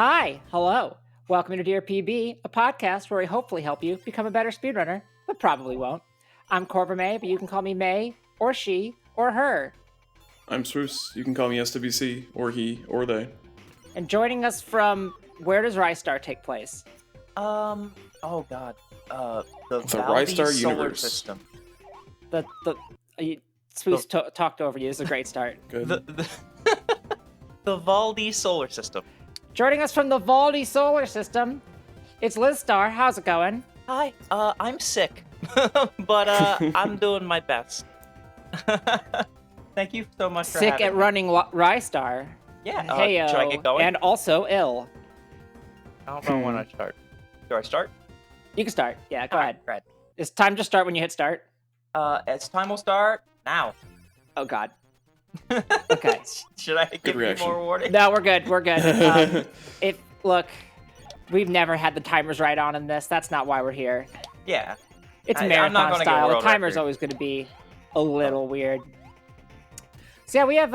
Hi, hello. Welcome to Ddr PB, a podcast where we hopefully help you become a better speedrunner, but probably won't. I'm Corva May, but you can call me May, or she, or her. I'm Swoosh. You can call me SWC, or he, or they. And joining us from where does Ristar take place? Oh god. The Ristar solar universe. system. Swoosh talked over you. It's a great start. Good. The Valdi solar system. Joining us from the Valdi solar system, it's Lizstar. How's it going? Hi. I'm sick, but I'm doing my best. Thank you so much for Sick having at me. running Ristar. Yeah. Heyo. Should I get going? And also ill. I don't know when I start. Do I start? You can start. Yeah, go ahead. Right. It's time to start when you hit start. It's time will start now. Oh God. Okay. Should I give you reaction. more warning? No, we're good. We're good. Look, we've never had the timers right on in this. That's not why we're here. Yeah. It's I'm not marathon gonna get style. The world timer's record. always going to be a little weird. So yeah, we have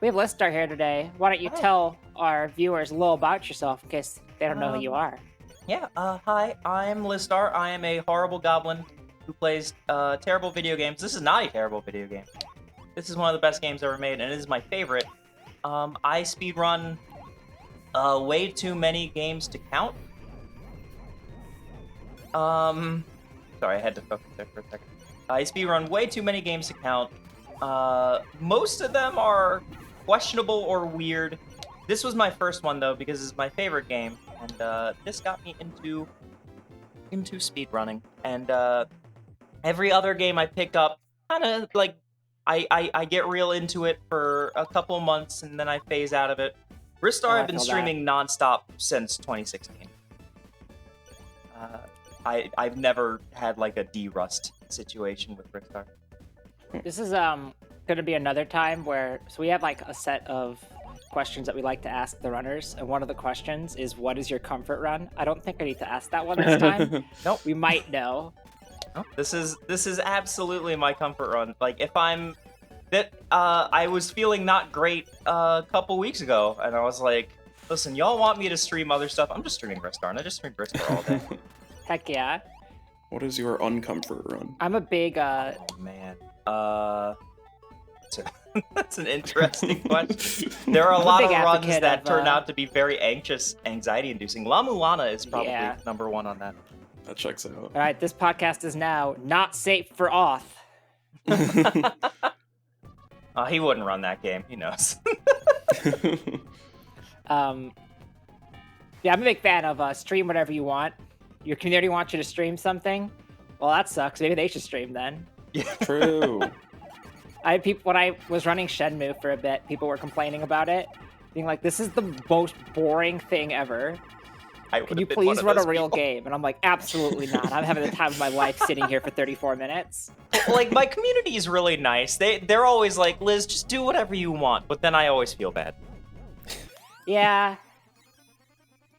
Lizstar here today. Why don't you tell our viewers a little about yourself in case they don't know who you are? Yeah, hi, I'm Lizstar. I am a horrible goblin who plays terrible video games. This is not a terrible video game. This is one of the best games ever made, and it is my favorite. I speedrun way too many games to count. Sorry, I had to focus there for a second. I speedrun way too many games to count. Most of them are questionable or weird. This was my first one though because it's my favorite game, and this got me into speedrunning. And every other game I pick up, kind of like I get real into it for a couple of months and then I phase out of it. Ristar, I've been feel that. streaming nonstop since 2016. I've never had like a D-Rust situation with Ristar. This is going to be another time where we have like a set of questions that we like to ask the runners, and one of the questions is, what is your comfort run? I don't think I need to ask that one this time. Nope. We might know. Oh, this is absolutely my comfort run. Like if I was feeling not great a couple weeks ago, and I was like, listen, y'all want me to stream other stuff? I'm just streaming Ristar, and I just stream Ristar all day. Heck yeah. What is your uncomfort run? I'm a big Oh man, that's an interesting question. There are a lot of big runs advocate that of, turn out to be very anxious, anxiety-inducing. La Mulana is probably Yeah. number one on that. That checks out. all right, this podcast is now not safe for auth. He wouldn't run that game. He knows. Yeah, I'm a big fan of stream whatever you want. Your community wants you to stream something. Well, that sucks. Maybe they should stream then. True. I had people when I was running Shenmue for a bit. People were complaining about it, being like, "This is the most boring thing ever. Can you please run a real game?" And I'm like, "Absolutely not. I'm having the time of my life sitting here for 34 minutes." Like my community is really nice. They're always like, Liz, just do whatever you want. But then I always feel bad. Yeah.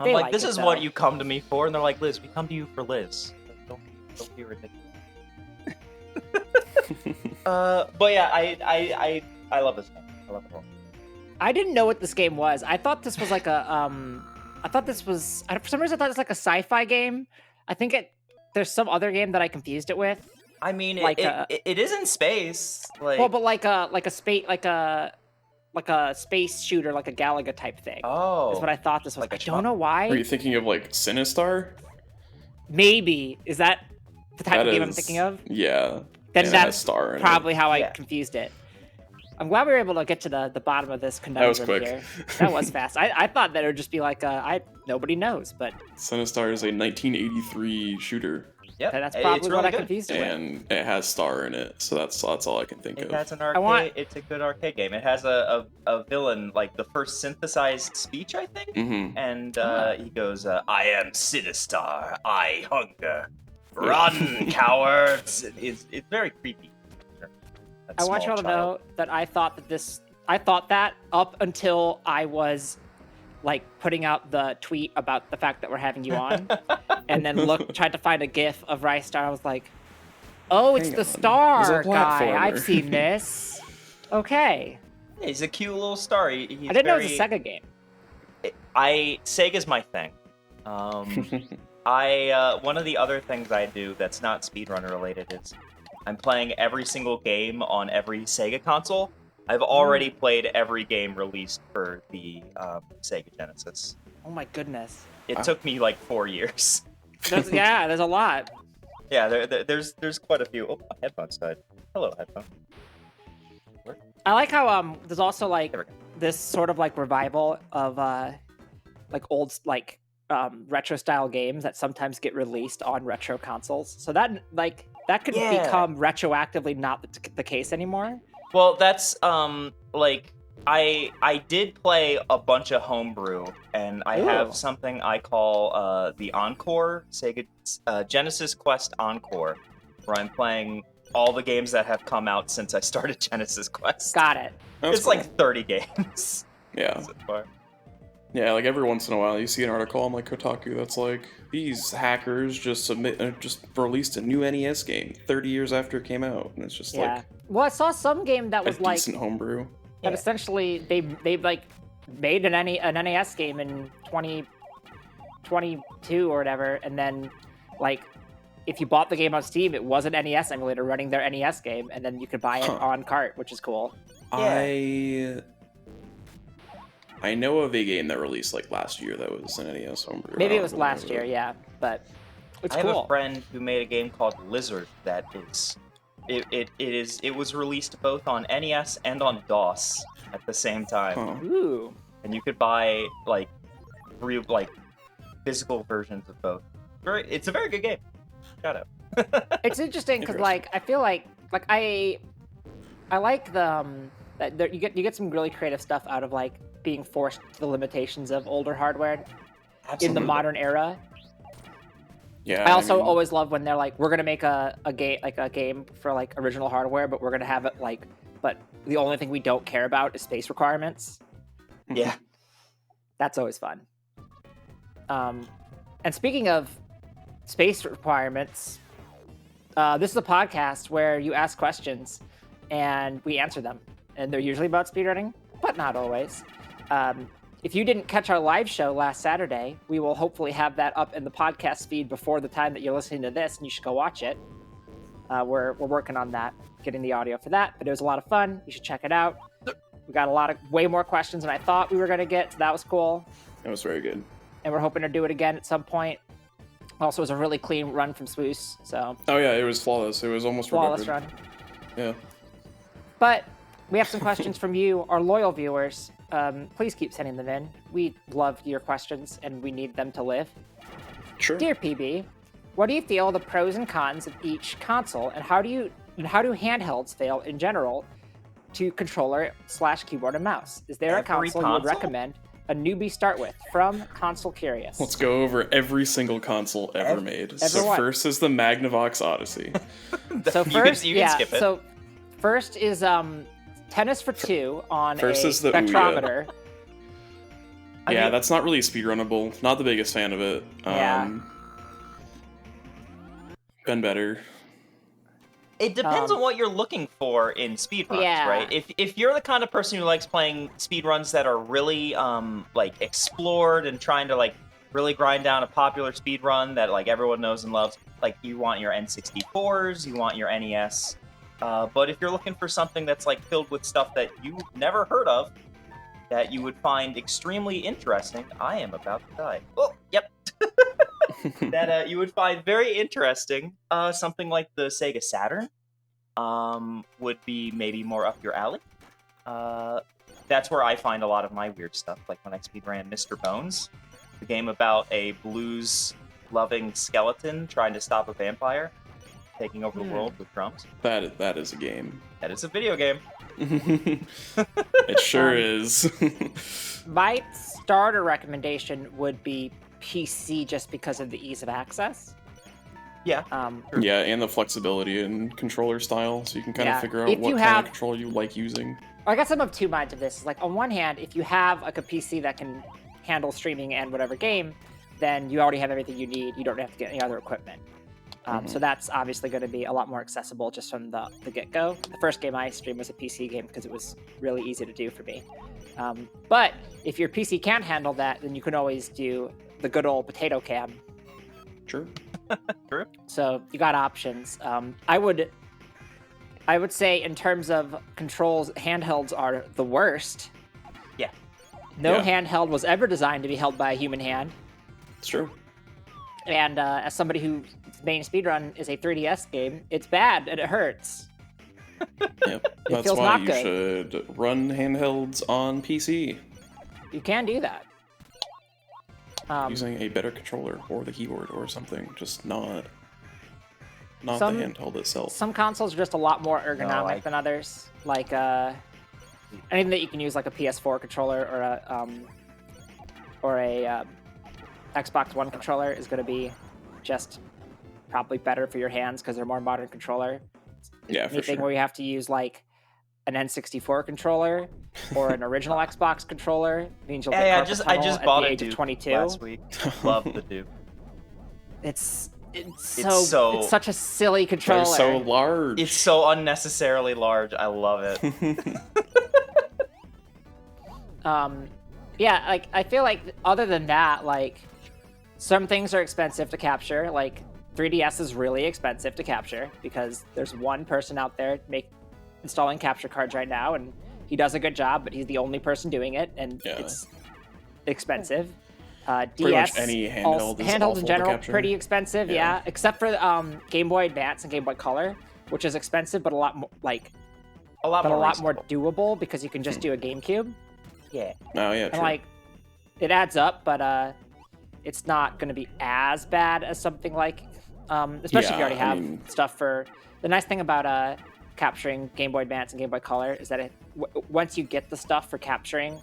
I'm They like, like this it, is though. what you come to me for, and they're like, Liz, we come to you for Liz. Don't be ridiculous. But yeah, I love this game. I love it all. I didn't know what this game was. I thought this was like a for some reason I thought it was like a sci-fi game. I think there's some other game that I confused it with. I mean, Like, it is in space. Like, Well, but like a space shooter, like a Galaga type thing. oh, Is what I thought this was. like a I don't know why. Are you thinking of like Sinistar? Maybe. Is that the type That of game I'm is- thinking of? Yeah. Then and it that's has Star in probably how I Yeah. confused it. I'm glad we were able to get to the bottom of this conundrum was quick. here. That was fast. I thought that it would just be like nobody knows, but it. Sinistar is a 1983 shooter, yep. that's it's probably really what I good. confused it with. and it has Star in it, so that's all I can think It of. has an arcade. want- It's a good arcade game. It has a villain, like the first synthesized speech, I think. Mm-hmm. And he goes, I am Sinistar. I hunger. Run, cowards. It's very creepy. That I want you small all to child. know that I thought that up until I was like putting out the tweet about the fact that we're having you on, and then tried to find a GIF of Ristar. I was like, "Oh, it's Hang the on. Star It's a guy. platformer. I've seen this." Okay, Yeah, he's a cute little star. He's I didn't know very... it was a Sega game. Sega's my thing. One of the other things I do that's not speedrunner related is I'm playing every single game on every Sega console. I've already played every game released for the Sega Genesis. Oh my goodness! It took me like 4 years. There's a lot. Yeah, there's quite a few. Oh, my headphones died. Hello, headphone. I like how there's also like this sort of like revival of like old like retro style games that sometimes get released on retro consoles. So that could become retroactively not the case anymore. Well, that's like I did play a bunch of homebrew, and I have something I call the Encore Sega Genesis Quest Encore, where I'm playing all the games that have come out since I started Genesis Quest. Got it. It's cool. Like 30 games. Yeah. So far. Yeah, like every once in a while you see an article on like Kotaku that's like, these hackers just released a new NES game 30 years after it came out, and it's just like. Well, I saw some game that was a decent homebrew. But essentially they like made an NES game in 2022 or whatever, and then like if you bought the game on Steam, it was an NES emulator running their NES game, and then you could buy it on cart, which is cool. Yeah. I know of a game that released like last year that was an NES homebrew. Maybe it was last year, yeah, but it's cool. I have a friend who made a game called Lizstar that is. It was released both on NES and on DOS at the same time. Ooh. And you could buy like physical versions of both. It's a very good game. Shout out. It's interesting because like I feel like I like the that you get some really creative stuff out of like being forced to the limitations of older hardware in the modern era. Yeah. I also always love when they're like, we're gonna make a game for like original hardware, but we're gonna have it like, but the only thing we don't care about is space requirements. Yeah, that's always fun. And speaking of space requirements, this is a podcast where you ask questions and we answer them, and they're usually about speedrunning, but not always. If you didn't catch our live show last Saturday, we will hopefully have that up in the podcast feed before the time that you're listening to this, and you should go watch it. We're working on that, getting the audio for that, but it was a lot of fun. You should check it out. We got way more questions than I thought we were going to get, so that was cool. It was very good. And we're hoping to do it again at some point. Also, it was a really clean run from Swoose, so... Oh yeah, it was flawless. It was almost flawless run. Yeah. But we have some questions from you, our loyal viewers. Please keep sending them in. We love your questions, and we need them to live. Sure. Dear PB, what do you feel the pros and cons of each console, and how do handhelds fail in general to controller/keyboard and mouse? Is there a console you would recommend a newbie start with? From Console Curious. Let's go over every single console ever made. So first is the Magnavox Odyssey. So first, you can skip it. So first is Tennis for Two on first a is the spectrometer. Yeah, that's not really speedrunnable. Not the biggest fan of it. Been better. It depends on what you're looking for in speedruns, right? If you're the kind of person who likes playing speedruns that are really like explored and trying to like really grind down a popular speedrun that like everyone knows and loves, like you want your N64s, you want your NES. But if you're looking for something that's like filled with stuff that you've never heard of, that you would find extremely interesting, I am about to die. Oh, yep. That you would find very interesting, something like the Sega Saturn would be maybe more up your alley. That's where I find a lot of my weird stuff, like when I speedran Mr. Bones, the game about a blues-loving skeleton trying to stop a vampire taking over the world with drums. That is a game. That is a video game. It sure is. My starter recommendation would be PC, just because of the ease of access. Yeah. Yeah, and the flexibility and controller style, so you can kind of figure out what kind of controller you like using. I guess I'm of two minds of this. Like, on one hand, if you have like a PC that can handle streaming and whatever game, then you already have everything you need. You don't have to get any other equipment. So that's obviously going to be a lot more accessible just from the get-go. The first game I streamed was a PC game because it was really easy to do for me. But if your PC can't handle that, then you can always do the good old potato cam. True. True. So you got options. I would say in terms of controls, handhelds are the worst. Yeah. No handheld was ever designed to be held by a human hand. It's true. And as somebody whose main speedrun is a 3DS game, it's bad and it hurts. Yep. That's feels why not you good. should run handhelds on PC. You can do that. Using a better controller or the keyboard or something, just not the handheld itself. Some consoles are just a lot more ergonomic than others. Like anything that you can use, like a PS4 controller or a Xbox One controller, is going to be just probably better for your hands because they're more modern controller. Yeah, for Anything sure. where you have to use like an N64 controller or an original Xbox controller means you'll get carpal I tunnel just at bought the a age of Duke 22. last week. Love the Duke. It's such a silly controller. They're so large. It's so unnecessarily large. I love it. Yeah, like I feel like other than that, like some things are expensive to capture. Like 3DS is really expensive to capture because there's one person out there installing capture cards right now, and he does a good job, but he's the only person doing it, and it's expensive. Pretty DS, much any handheld is handhelds awful in to general, capture. pretty expensive, yeah. Except for Game Boy Advance and Game Boy Color, which is expensive, but a lot more more doable because you can just do a GameCube. Yeah. Oh yeah, true. And like, it adds up, but it's not going to be as bad as something like, especially if you already have stuff for. The nice thing about capturing Game Boy Advance and Game Boy Color is that once you get the stuff for capturing,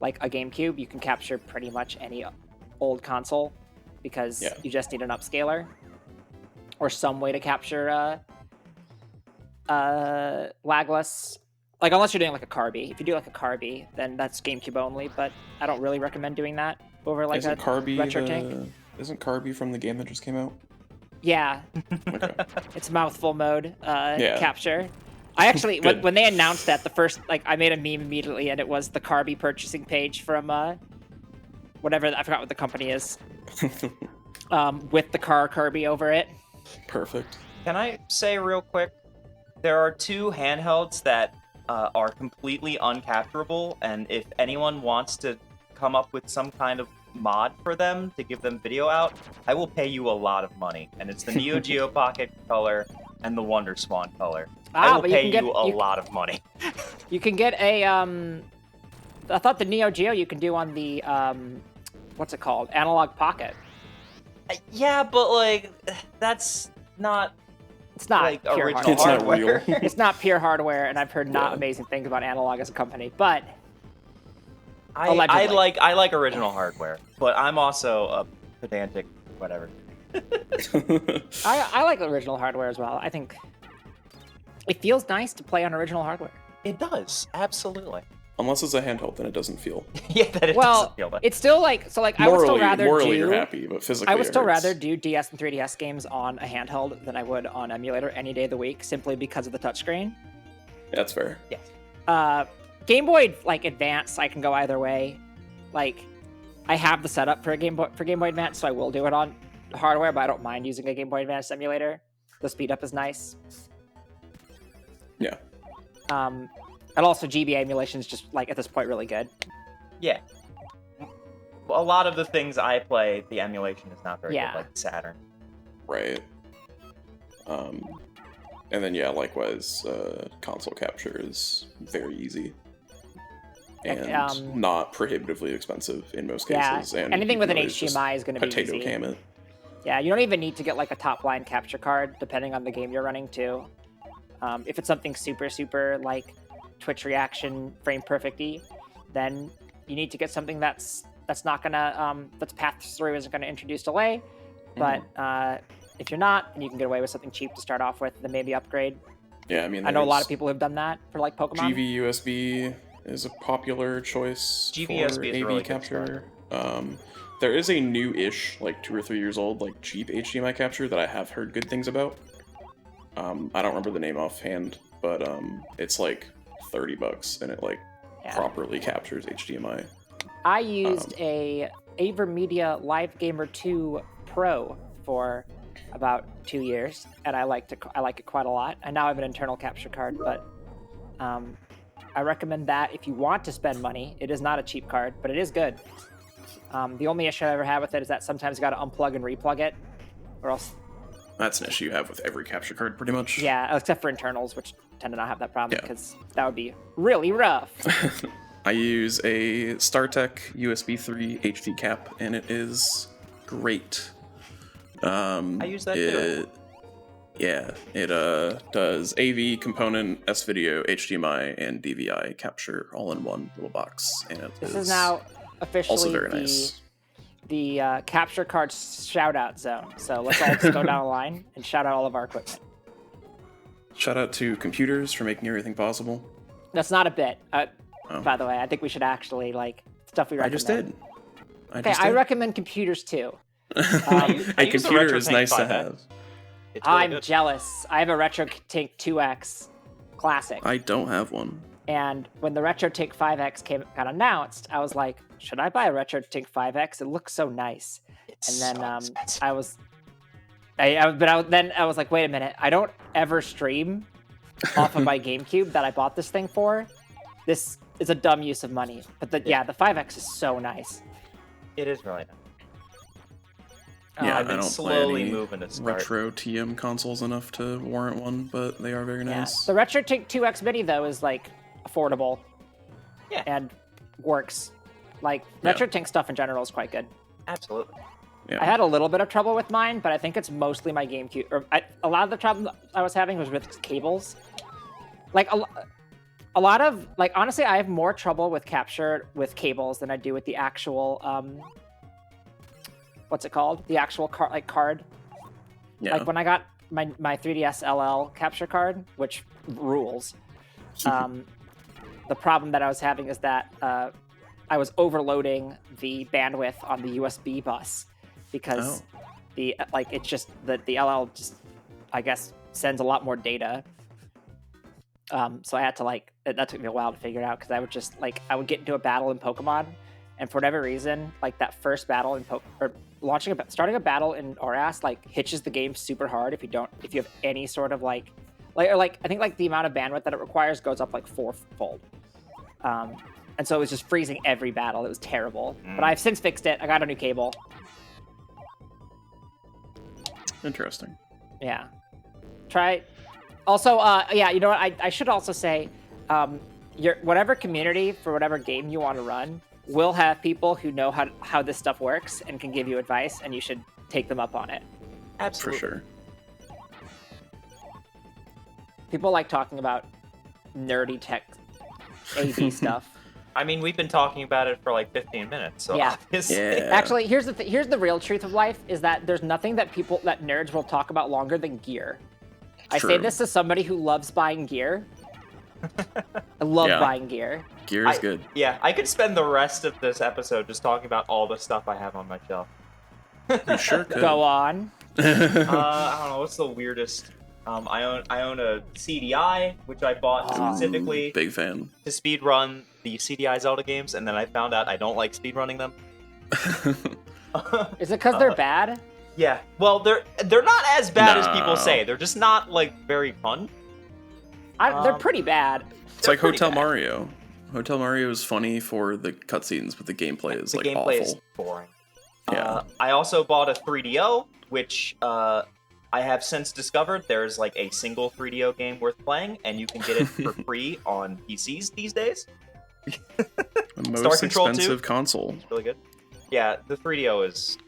like a GameCube, you can capture pretty much any old console because you just need an upscaler or some way to capture lagless. Like, unless you're doing like a Carby. If you do like a Carby, then that's GameCube only, but I don't really recommend doing that over like Isn't Carby retro tank. Isn't Carby from the game that just came out? Yeah. Okay. It's mouthful mode capture. I actually, when they announced that, the first, like, I made a meme immediately, and it was the Carby purchasing page from whatever, I forgot what the company is, with the car Kirby over it. Perfect. Can I say real quick, there are two handhelds that are completely uncapturable, and if anyone wants to come up with some kind of mod for them to give them video out, I will pay you a lot of money. And it's the Neo Geo Pocket Color and the Wonder Swan Color. I will pay you a lot of money. You can get a I thought the Neo Geo you can do on the what's it called? Analog Pocket. Yeah, but like that's not. It's not like pure original hardware. It's not real. It's not pure hardware, and I've heard not amazing things about Analog as a company. But I like original hardware, but I'm also a pedantic whatever. I like original hardware as well. I think it feels nice to play on original hardware. It does, absolutely. Unless it's a handheld, then it doesn't feel. Yeah, that it doesn't feel that. It's still like I would still rather morally you're happy, but physically I would still it hurts. rather do DS and 3DS games on a handheld than I would on emulator any day of the week, simply because of the touchscreen. That's fair. Yes. Game Boy like Advance, I can go either way. Like, I have the setup for Game Boy Advance, so I will do it on hardware, but I don't mind using a Game Boy Advance emulator. The speed up is nice. Yeah. And also GBA emulation is just like at this point really good. Yeah. A lot of the things I play, the emulation is not very good, like Saturn. Right. And then likewise, console capture is very easy. And not prohibitively expensive in most cases. Yeah, and anything with an it's just HDMI is going to be potato easy. cam it. Yeah, you don't even need to get like a top-line capture card, depending on the game you're running too. If it's something super like Twitch reaction frame perfecty, then you need to get something that's not gonna that's path-through isn't gonna introduce delay. But if you're not, and you can get away with something cheap to start off with, then maybe upgrade. Yeah, I mean, I know a lot of people who've done that for like Pokemon. GV USB is a popular choice for USB is AV really capture. There is a new-ish, like 2 or 3 years old, like cheap HDMI capture that I have heard good things about. I don't remember the name offhand, but it's like $30, and it like properly captures HDMI. I used a AverMedia Live Gamer 2 Pro for about 2 years, and I like it quite a lot. And now I have an internal capture card, but I recommend that if you want to spend money. It is not a cheap card, but it is good. The only issue I ever had with it is that sometimes you got to unplug and replug it, or else. That's an issue you have with every capture card, pretty much. Yeah, except for internals, which tend to not have that problem because that would be really rough. I use a StarTech USB 3 HD cap, and it is great. I use that too. Yeah, it does AV, component, S-Video, HDMI, and DVI capture all in one little box, and this is now officially also very nice. The capture card shout-out zone. So let's all just go down the line and shout out all of our equipment. Shout out to computers for making everything possible. That's not a bit, by the way. I think we should actually, stuff we recommend. I just did. I recommend computers, too. A computer is nice to have. I'm jealous. I have a RetroTink 2X Classic. I don't have one. And when the RetroTink 5X got announced, I was like, should I buy a RetroTink 5X? It looks so nice. And then I was like, wait a minute. I don't ever stream off of my GameCube that I bought this thing for. This is a dumb use of money. But the 5X is so nice. It is really nice. Yeah, I've been slowly moving to start. retro TM consoles enough to warrant one, but they are very nice. The RetroTink 2X Mini, though, is affordable. Yeah. And works. RetroTink stuff in general is quite good. Absolutely. Yeah. I had a little bit of trouble with mine, but I think it's mostly my GameCube. A lot of the trouble I was having was with cables. A lot of honestly, I have more trouble with capture with cables than I do with the actual what's it called? The actual card. Yeah. When I got my 3DS LL capture card, which rules. The problem that I was having is that I was overloading the bandwidth on the USB bus because the LL just, I guess, sends a lot more data. So I had to that took me a while to figure it out because I would just I would get into a battle in Pokemon, and for whatever reason, that first battle in starting a battle in ORAS hitches the game super hard if you have any sort of I think the amount of bandwidth that it requires goes up fourfold. And so it was just freezing every battle. It was terrible. But I've since fixed it. I got a new cable. Interesting. Yeah. Try. Also, you know what? I should also say, whatever community for whatever game you want to run will have people who know how this stuff works and can give you advice, and you should take them up on it. Absolutely. For sure. People like talking about nerdy tech AV stuff. I mean, we've been talking about it for 15 minutes, so obviously. Yeah. Actually, here's the real truth of life is that there's nothing that nerds will talk about longer than gear. I say this to somebody who loves buying gear. I love buying gear. Gear is good. Yeah, I could spend the rest of this episode just talking about all the stuff I have on my shelf. You sure could. Go on. I don't know, what's the weirdest? I own a CDI, which I bought specifically big fan to speedrun the CDI Zelda games, and then I found out I don't like speedrunning them. Is it because they're bad? Yeah. Well, they're not as bad as people say. They're just not very fun. They're pretty bad. It's like Hotel Mario. Hotel Mario is funny for the cutscenes, but the gameplay is the gameplay awful. is boring. Yeah. I also bought a 3DO, which I have since discovered there's a single 3DO game worth playing, and you can get it for free on PCs these days. The most expensive console. It's really good. Yeah, the 3DO is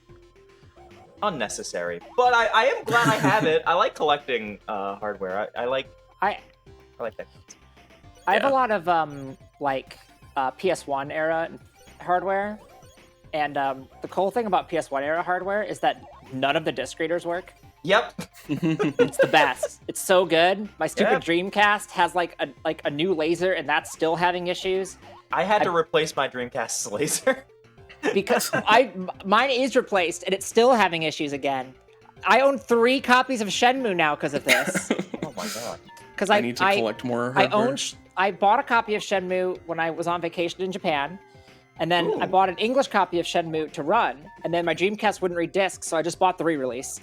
unnecessary, but I am glad I have it. I like collecting hardware. I like that. I have a lot of PS1 era hardware, and the cool thing about PS1 era hardware is that none of the disc readers work. Yep. It's the best. It's so good. My stupid Dreamcast has a new laser, and that's still having issues. I had to replace my Dreamcast's laser. Because mine is replaced, and it's still having issues again. I own 3 copies of Shenmue now because of this. Oh my god. Because I need to collect more hardware. I bought a copy of Shenmue when I was on vacation in Japan, and then I bought an English copy of Shenmue to run, and then my Dreamcast wouldn't read discs, so I just bought the re-release.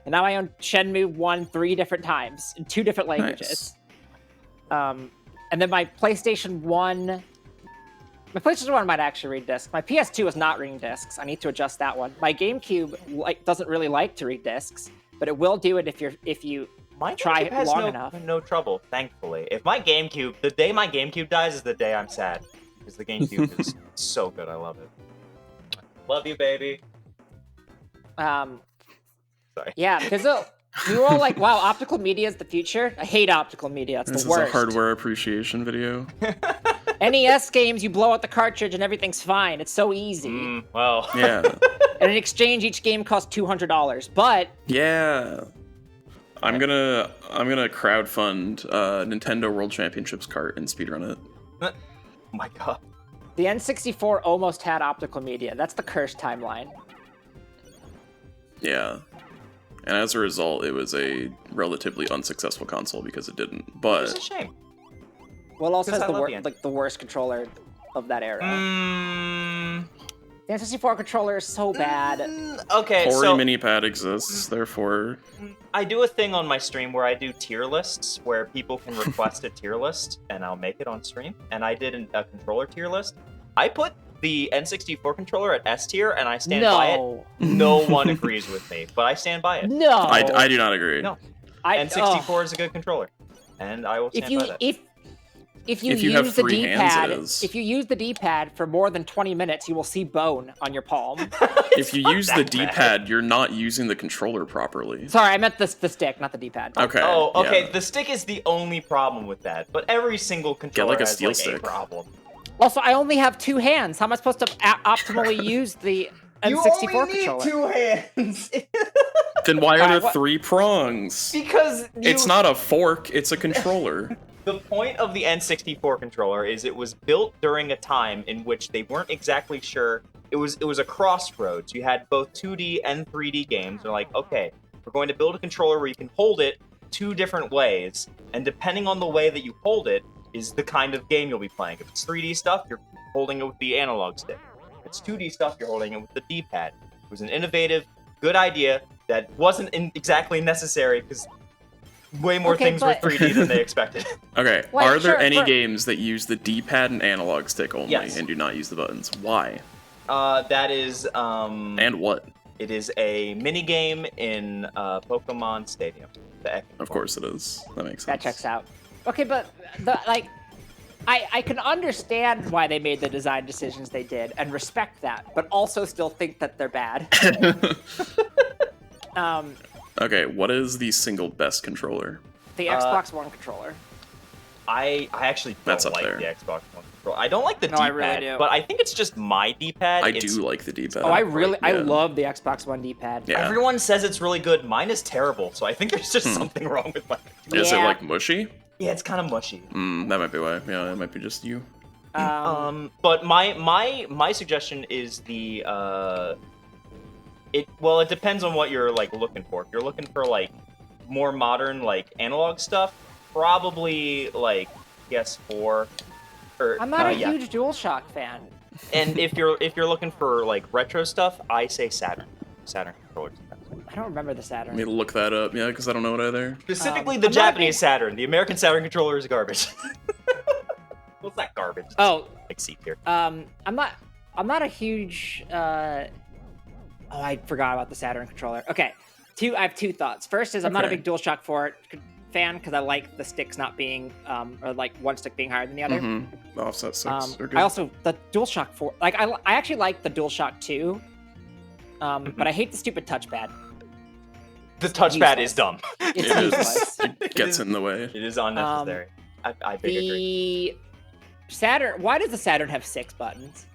And now I own Shenmue 1 3 different times in 2 different languages. Nice. And then my PlayStation 1 might actually read discs. My PS2 is not reading discs. I need to adjust that one. My GameCube doesn't really like to read discs, but it will do it if you try long enough. No trouble, thankfully. If my GameCube, the day my GameCube dies is the day I'm sad, because the GameCube is so good. I love it. Love you, baby. Sorry. Yeah, because we were all like, "Wow, optical media is the future." I hate optical media. It's the worst. This is a hardware appreciation video. NES games, you blow out the cartridge and everything's fine. It's so easy. Well. Yeah. And in exchange, each game costs $200. But yeah, I'm gonna crowdfund Nintendo World Championships cart and speedrun it. Oh my god. The N64 almost had optical media. That's the cursed timeline. Yeah. And as a result, it was a relatively unsuccessful console because it didn't. But it's a shame. Well, also has the worst controller of that era. The N64 controller is so bad. Okay, Ori mini-pad exists, therefore... I do a thing on my stream where I do tier lists, where people can request a tier list, and I'll make it on stream. And I did a controller tier list. I put the N64 controller at S tier, and I stand by it. No one agrees with me, but I stand by it. No! I do not agree. No. N64 is a good controller, and I will stand by that. If you use the D-pad for more than 20 minutes, you will see bone on your palm. If you use the D-pad, you're not using the controller properly. Sorry, I meant the stick, not the D-pad. Okay. Oh, okay. Yeah. The stick is the only problem with that, but every single controller has steel stick. A problem. Also, I only have 2 hands. How am I supposed to optimally use the N64 controller? You only need 2 hands. Then why are there 3 prongs? Because it's not a fork; it's a controller. The point of the N64 controller is it was built during a time in which they weren't exactly sure. It was a crossroads. You had both 2D and 3D games. They're like, okay, we're going to build a controller where you can hold it 2 different ways, and depending on the way that you hold it is the kind of game you'll be playing. If it's 3D stuff, you're holding it with the analog stick. If it's 2D stuff, you're holding it with the D-pad. It was an innovative, good idea that wasn't exactly necessary because way more things were 3D than they expected. Okay, are there any games that use the D-pad and analog stick only and do not use the buttons? Why? That is... and what? It is a mini-game in Pokemon Stadium. Of course it is. That makes sense. That checks out. Okay, but, I can understand why they made the design decisions they did and respect that, but also still think that they're bad. Okay, what is the single best controller? The Xbox One controller. I actually don't like the Xbox One controller. I don't like the D-pad, I really do. But I think it's just my D-pad. I do like the D-pad. Oh, I love the Xbox One D-pad. Yeah. Everyone says it's really good. Mine is terrible, so I think there's just something wrong with my controller. Is it like mushy? Yeah, it's kind of mushy. That might be why. Yeah, that might be just you. But my suggestion is the it depends on what you're looking for. If you're looking for more modern analog stuff, probably PS4 or I'm not a huge DualShock fan. And if you're looking for retro stuff, I say Saturn controllers. I don't remember the Saturn. Let me look that up, yeah, because I don't know it either. Specifically the Japanese Saturn. The American Saturn controller is garbage. What's that garbage? Oh, C tier. I'm not a huge I forgot about the Saturn controller. Okay, I have 2 thoughts. First is I'm not a big DualShock 4 fan because I like the sticks not being or one stick being higher than the other. The offset sticks are good. I also the DualShock 4 I actually like the DualShock 2, but I hate the stupid touchpad. The touchpad is dumb. It's useless. It gets in the way. It is unnecessary. I big agree. Saturn. Why does the Saturn have 6 buttons?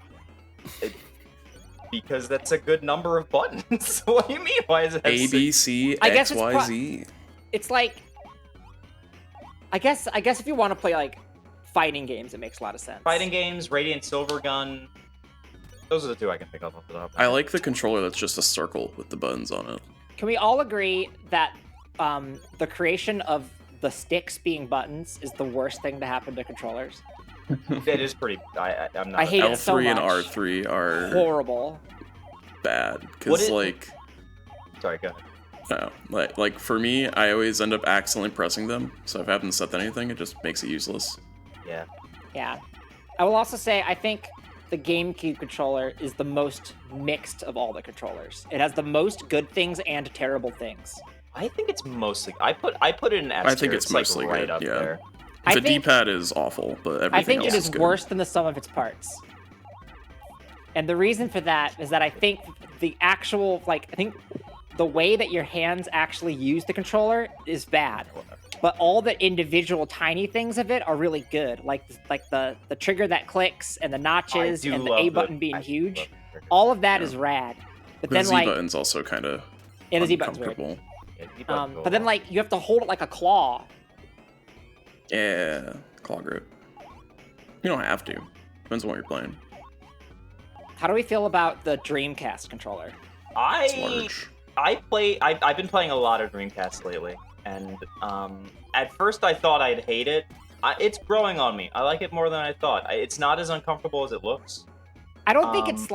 Because that's a good number of buttons. What do you mean? Why is it A, B, C, X, Y, Z? It's I guess if you want to play fighting games, it makes a lot of sense. Fighting games, Radiant Silvergun. Those are the 2 I can pick up off the top. I like the controller that's just a circle with the buttons on it. Can we all agree that the creation of the sticks being buttons is the worst thing to happen to controllers. It is pretty. I'm not. I hate it so L3 and much. R3 are Horrible. bad because like. Sorry, go ahead. No, like for me, I always end up accidentally pressing them. So if I haven't set anything, it just makes it useless. Yeah. Yeah. I will also say I think the GameCube controller is the most mixed of all the controllers. It has the most good things and terrible things. I think it's mostly. I put it in S tier. I think it's mostly like right good. up Yeah. there. The D-pad is awful, but everything I think else it is good. worse than the sum of its parts. And the reason for that is that I think the actual, I think the way that your hands actually use the controller is bad. But all the individual tiny things of it are really good. Like the trigger that clicks and the notches and the A button being huge. All of that is rad. But then the Z button's also kind of the Z button's weird. But then you have to hold it like a claw. Yeah, claw grip. You don't have to. Depends on what you're playing. How do we feel about the Dreamcast controller? It's large. I've been playing a lot of Dreamcast lately, and at first I thought I'd hate it. It's growing on me. I like it more than I thought. It's not as uncomfortable as it looks. I don't think it's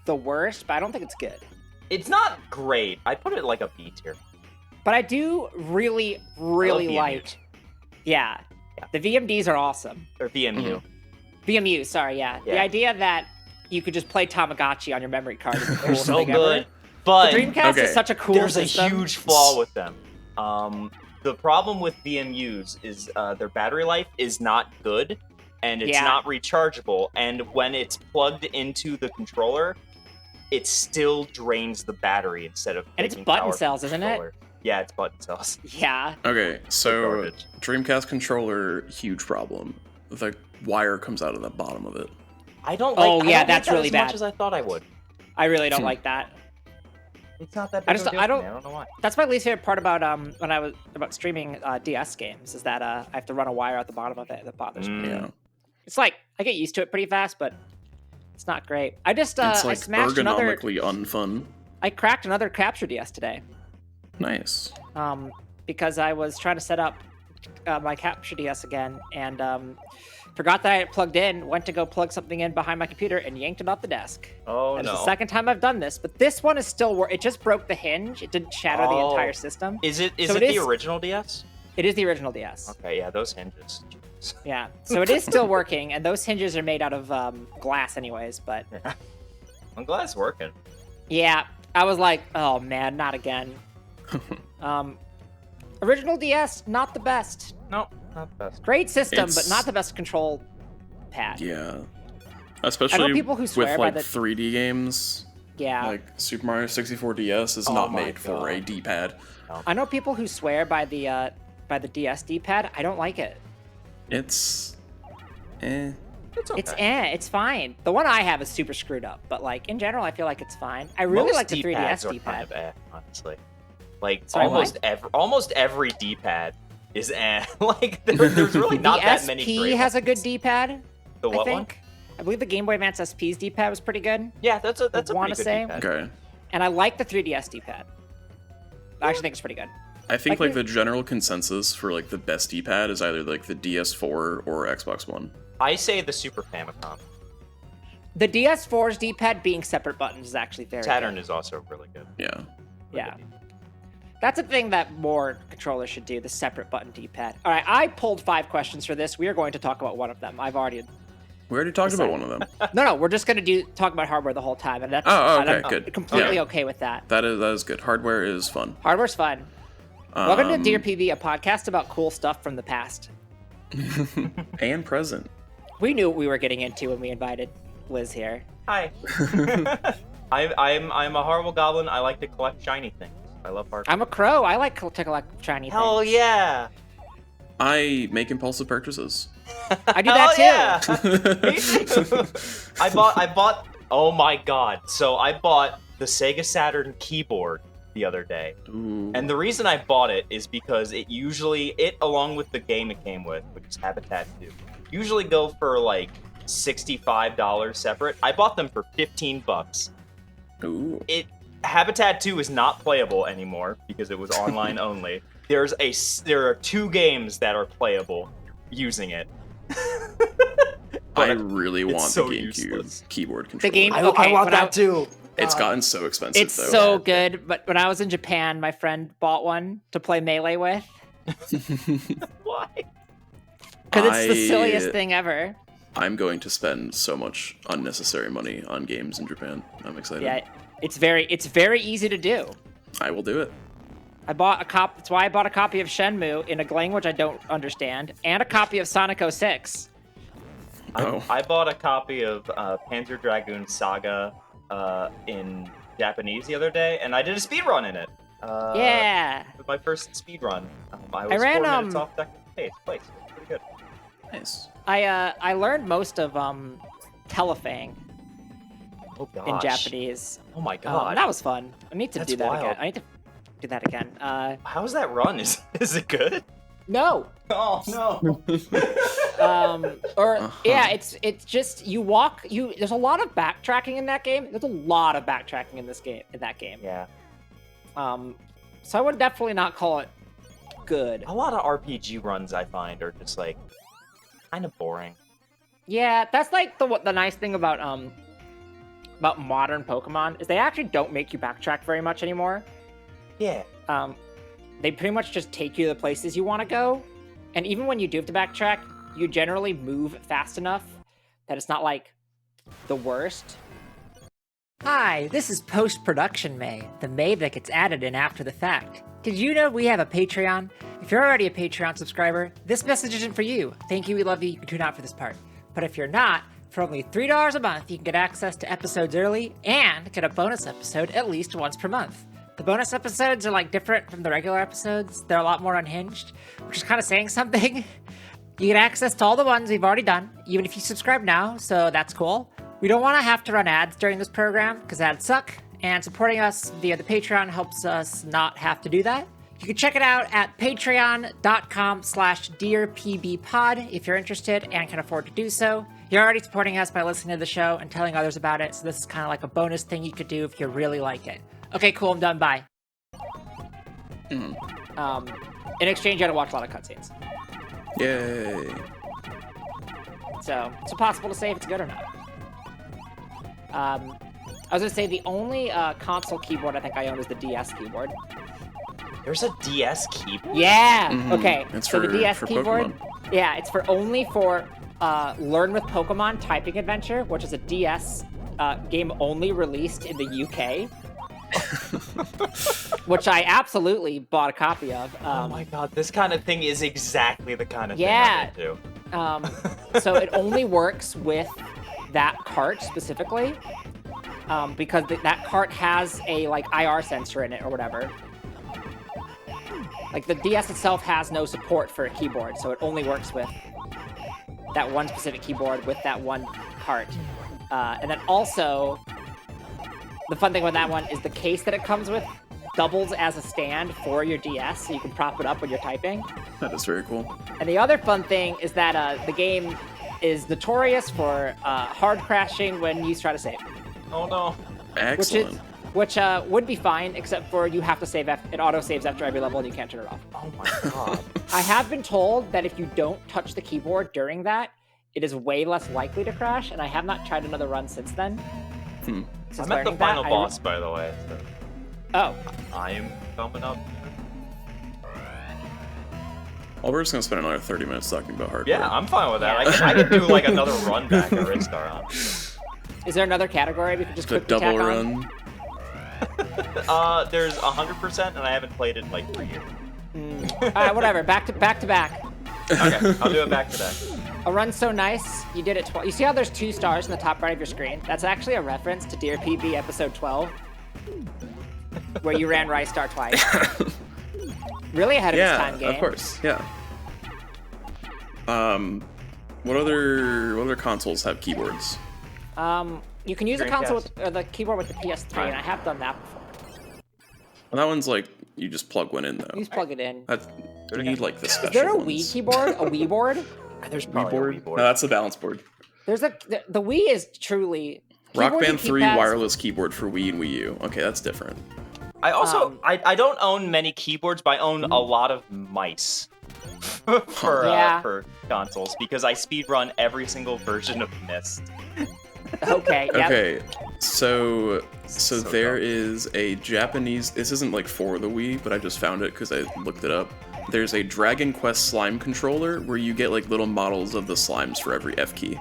the worst, but I don't think it's good. It's not great. I put it like a B tier. But I do really, really like. Yeah. The VMDs are awesome. Or VMU. VMU, sorry, yeah. The idea that you could just play Tamagotchi on your memory card is the They're coolest so thing good. ever. But The Dreamcast is such a cool system. There's a huge flaw with them. The problem with VMUs is their battery life is not good, and it's not rechargeable, and when it's plugged into the controller, it still drains the battery instead of And it's button cells, isn't it? Yeah, it's button cells. Yeah. Okay, so Dreamcast controller, huge problem. The wire comes out of the bottom of it. I don't like. Oh yeah, that's really as bad. much as I thought I would. I really don't like that. It's not that big of a deal I to me. I don't know why. That's my least favorite part about when I was streaming DS games is that I have to run a wire out the bottom of it that bothers me. Yeah. It's I get used to it pretty fast, but it's not great. I just It's I smashed another. ergonomically unfun. I cracked another Capture DS today. Nice. Because I was trying to set up my Capture DS again and forgot that I had plugged in, went to go plug something in behind my computer and yanked it off the desk. Oh, It's no. the second time I've done this, but this one is still it just broke the hinge. It didn't shatter the entire system. Is it So the original DS? It is the original DS. Okay, yeah, those hinges. Yeah, so it is still working, and those hinges are made out of glass anyways, but... I'm glad it's working. Yeah, I was like, oh man, not again. Original DS, not the best. No, not the best. Great system, but not the best control pad. Yeah. Especially people who swear with by the 3D games. Yeah. Like Super Mario 64 DS is not made for a D-pad. I know people who swear by the DS D-pad. I don't like it. It's eh. It's okay. It's fine. The one I have is super screwed up, but in general, I feel like it's fine. I really like the 3DS D-pad. Kind of honestly. Like Sorry, almost every D-pad is there's really not that many. The SP has a good D-pad. The what I one? think. I believe the Game Boy Advance SP's D-pad was pretty good. Yeah, that's a pretty wanna good say. D-pad. Okay. And I like the 3DS D-pad. I actually think it's pretty good. I think the general consensus for the best D-pad is either the DS4 or Xbox One. I say the Super Famicom. The DS4's D-pad being separate buttons is actually very Saturn good. is also really good. Yeah. Yeah. That's a thing that more controllers should do, the separate button D-pad. All right, I pulled 5 questions for this. We are going to talk about one of them. We already talked about one of them. No, we're just going to talk about hardware the whole time. And that's, okay, I'm good. completely okay with that. That is good. Hardware is fun. Hardware's fun. Welcome to Ddr PB, a podcast about cool stuff from the past. And present. We knew what we were getting into when we invited Liz here. Hi. I'm a horrible goblin. I like to collect shiny things. I love hardware. I'm a crow. I like to collect shiny Hell things. yeah. I make impulsive purchases. I do that too. Yeah. Me too. I bought. Oh my god! So I bought the Sega Saturn keyboard the other day, Ooh. and the reason I bought it is because it along with the game it came with, which is Habitat 2, usually go for $65 separate. I bought them for $15. Ooh. Habitat 2 is not playable anymore because it was online only. there are 2 games that are playable using it. I really want so the GameCube useless. keyboard controller. The game. I Okay, want that too. It's gotten so expensive, It's though. so good. But when I was in Japan, my friend bought one to play Melee with. Why? Because it's the silliest thing ever. I'm going to spend so much unnecessary money on games in Japan. I'm excited. Yeah, it's very easy to do. I will do it. I bought a copy. That's why I bought a copy of Shenmue in a language I don't understand, and a copy of Sonic 06. I bought a copy of Panzer Dragoon Saga in Japanese the other day, and I did a speed run in it. Yeah. My first speed run. I was ran, 4 minutes off second place. It was pretty good. Nice. I learned most of Telefang Oh gosh. in Japanese. Oh my god. That was fun. I need to That's do that wild. again. I need to do that again. How's that run? Is it good? No. Oh no. Yeah, it's just you walk. There's a lot of backtracking in that game. There's a lot of backtracking in that game. Yeah. So I would definitely not call it good. A lot of RPG runs I find are just like kind of boring. Yeah, that's like the nice thing about modern Pokemon is they actually don't make you backtrack very much anymore. Yeah. They pretty much just take you to the places you want to go, and even when you do have to backtrack, you generally move fast enough that it's not like the worst. Hi, this is post-production May, the May that gets added in after the fact. Did you know we have a Patreon? If you're already a Patreon subscriber, this message isn't for you. Thank you, we love you, you can tune out for this part. But if you're not, for only $3 a month, you can get access to episodes early and get a bonus episode at least once per month. The bonus episodes are like different from the regular episodes. They're a lot more unhinged, which is kind of saying something. You get access to all the ones we've already done, even if you subscribe now, so that's cool. We don't want to have to run ads during this program, because ads suck, and supporting us via the Patreon helps us not have to do that. You can check it out at patreon.com/DearPBpod if you're interested and can afford to do so. You're already supporting us by listening to the show and telling others about it, so this is kind of like a bonus thing you could do if you really like it. Okay, cool, I'm done, bye. In exchange, you had to watch a lot of cutscenes. Yay. So, it's impossible to say if it's good or not. I was gonna say the only console keyboard I think I own is the DS keyboard. There's a DS keyboard? Yeah! Mhm. Okay, It's so the for- DS for keyboard, Pokemon. yeah, it's only for Learn with Pokemon Typing Adventure, which is a DS game only released in the UK. Which I absolutely bought a copy of. Oh my god, this kind of thing is exactly the kind of Yeah. thing I'm into. So it only works with that cart specifically, because that cart has a like IR sensor in it or whatever. Like the DS itself has no support for a keyboard, so it only works with that one specific keyboard with that one cart. And then also, the fun thing with that one is the case that it comes with doubles as a stand for your DS, so you can prop it up when you're typing. That is very cool. And the other fun thing is that the game is notorious for hard crashing when you try to save. Oh no. Excellent. Which would be fine, except for you have to save, it auto-saves after every level and you can't turn it off. Oh my god. I have been told that if you don't touch the keyboard during that, it is way less likely to crash, and I have not tried another run since then. Since I'm at the learning final that, boss, by the way. So Oh. I am coming up. Well, we're just gonna spend another 30 minutes talking about hardcore. Yeah, I'm fine with that. I can do like another run back at Ristar on. Is there another category we could just The quickly double tack run. On? There's 100%, and I haven't played it in like 3 years. All right, whatever. Back to back. Okay, I'll do it back to back. A run so nice, you did it twice. You see how there's 2 stars in the top right of your screen? That's actually a reference to Ddr PB episode 12, where you ran Ristar twice. Really ahead of its time game. Of course. Yeah. What other consoles have keyboards? You can use a Dreamcast. console with the keyboard with the PS3, and I have done that before. Well, that one's like you just plug one in though. You just plug it in. You need like the special Is there a ones. Wii keyboard? A Wii board? There's Wii probably board? a Wii board. No, that's the balance board. There's the Wii is truly Rock keyboard Band and 3 keypads- wireless keyboard for Wii and Wii U. Okay, that's different. I also I don't own many keyboards, but I own a lot of mice for consoles because I speedrun every single version of Myst. Okay. Yep. Okay, so there dumb. is a Japanese. This isn't like for the Wii, but I just found it because I looked it up. There's a Dragon Quest slime controller where you get like little models of the slimes for every F key.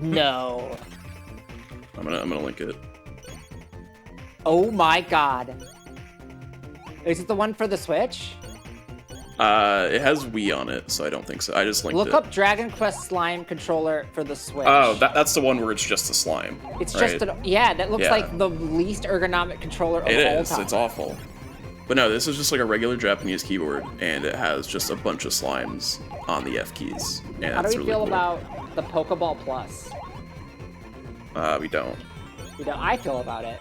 No. I'm gonna link it. Oh my god. Is it the one for the Switch? It has Wii on it, so I don't think so. I just linked it. Look up Dragon Quest Slime controller for the Switch. Oh, that's the one where it's just a slime. It's right? just that looks like the least ergonomic controller of all time. It's awful. But no, this is just like a regular Japanese keyboard, and it has just a bunch of slimes on the F keys. And How do we really feel cool. about the Pokeball Plus? We don't. You know, I feel about it.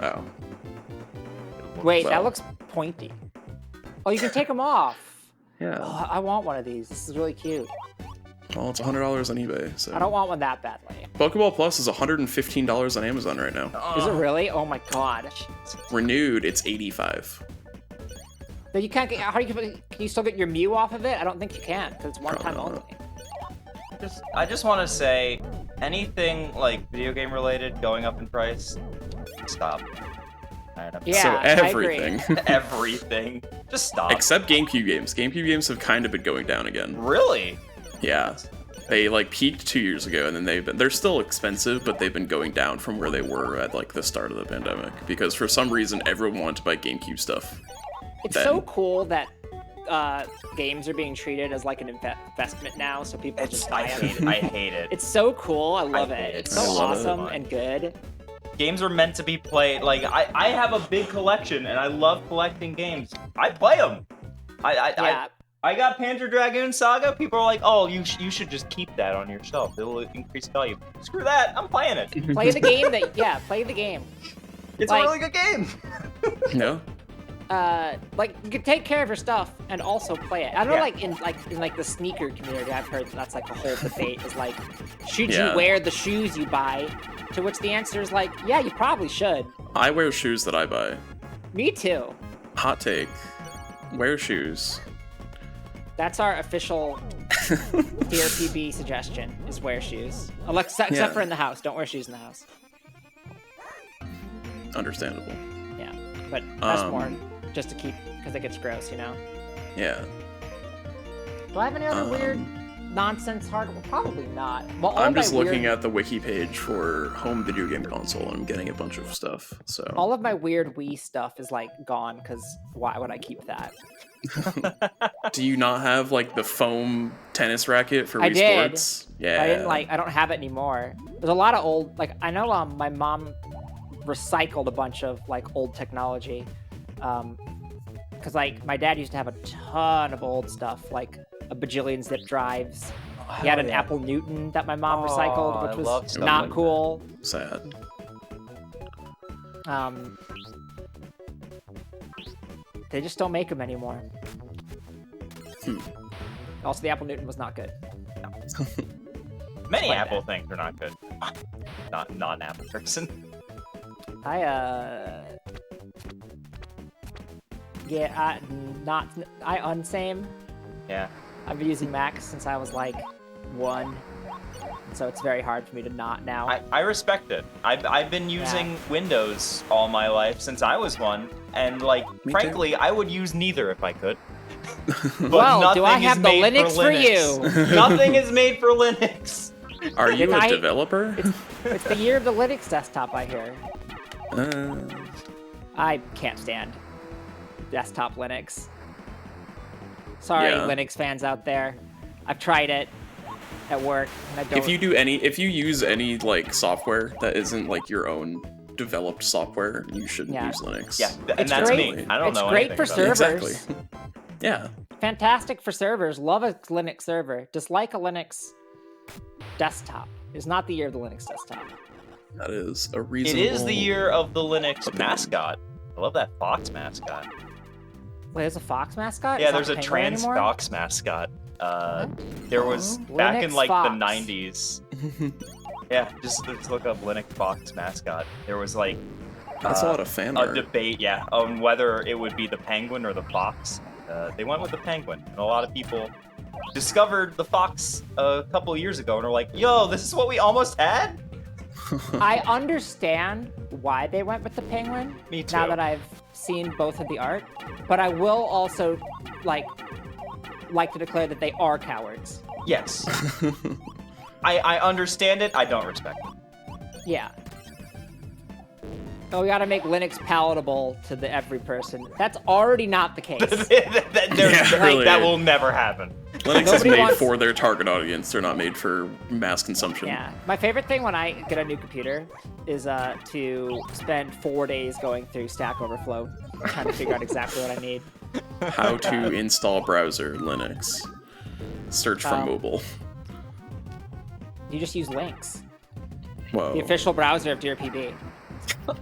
Oh. Wait, Well. that looks pointy. Oh, you can take them off. Yeah. Oh, I want one of these. This is really cute. Well, it's $100 on eBay, so. I don't want one that badly. Pokeball Plus is $115 on Amazon right now. Is it really? Oh my god. Renewed, it's $85. But you can't get. Can you still get your Mew off of it? I don't think you can because it's one time Probably only. not. I just want to say, anything like video game related going up in price, stop. Yeah, So I agree. everything. Everything. Just stop. Except GameCube games. GameCube games have kind of been going down again. Really? Yeah. They like peaked 2 years ago, and then they're still expensive, but they've been going down from where they were at like the start of the pandemic. Because for some reason, everyone wanted to buy GameCube stuff. It's then. so cool that games are being treated as like an investment now, so people just buy I them. hate it. I hate it. It's so cool. I love hate it. it. It's so I love it. awesome and good. Games are meant to be played. Like I have a big collection, and I love collecting games. I play them. I got Panzer Dragoon Saga. People are like, "Oh, you should just keep that on your shelf. It'll increase value." Screw that. I'm playing it. Play the game. Play the game. It's Like- a really good game. No? Like you can take care of your stuff and also play it. I don't know, like in the sneaker community, I've heard that's like a whole debate. Is like, should you wear the shoes you buy? To which the answer is like, yeah, you probably should. I wear shoes that I buy. Me too. Hot take. Wear shoes. That's our official Dear PB suggestion: is wear shoes. Except for in the house. Don't wear shoes in the house. Understandable. Yeah, but that's more just to keep because it gets gross, you know. Yeah. Do I have any other weird nonsense hardware? Probably not. Well, I'm just looking at the wiki page for home video game console, and I'm getting a bunch of stuff. So all of my weird Wii stuff is like gone because why would I keep that? do you not have like the foam tennis racket for I Wii did. Sports? Yeah. I don't have it anymore. There's a lot of old, like I know my mom recycled a bunch of like old technology. Because like my dad used to have a ton of old stuff, like a bajillion zip drives. He had an Apple Newton that my mom recycled, which was not like cool. Sad. They just don't make them anymore. Also, the Apple Newton was not good. Many Quite Apple bad. things are not good. Not an Apple person. I unsame. Yeah. I've been using Mac since I was like 1, so it's very hard for me to not now. I respect it. I've been using Windows all my life since I was 1, and like frankly, I would use neither if I could. But well, do I nothing is have the made Linux for Linux. you? Nothing is made for Linux. Are you a developer? It's the year of the Linux desktop, I hear. Uh, I can't stand desktop Linux. Sorry, Linux fans out there. I've tried it at work, and I don't. if you use any like software that isn't like your own developed software, you shouldn't use Linux. Yeah, and It's that's great. me. I don't know It's great anything for about it. servers. Exactly. Yeah. Fantastic for servers. Love a Linux server. Dislike a Linux desktop. It's not the year of the Linux desktop. That is a It reasonable. is the year of the Linux mascot. I love that fox mascot. Wait, there's a fox mascot? Yeah, It's not there's a Penguin trans anymore? fox mascot. There was back in Linux like Fox. the 90s. Yeah, just look up Linux Fox mascot. There was like That's a lot of fan a art. debate, yeah, on whether it would be the penguin or the fox. They went with the penguin, and a lot of people discovered the fox a couple years ago and are like, yo, this is what we almost had? I understand why they went with the penguin. Me too. Now that I've seen both of the art, but I will also like to declare that they are cowards. Yes. I understand it, I don't respect it. Yeah. Oh, we gotta make Linux palatable to every person. That's already not the case. That will never happen. Linux is made for their target audience. They're not made for mass consumption. Yeah. My favorite thing when I get a new computer is to spend 4 days going through Stack Overflow, trying to figure out exactly what I need. How to install browser Linux. Search for mobile. You just use links. Whoa. The official browser of DRPB. I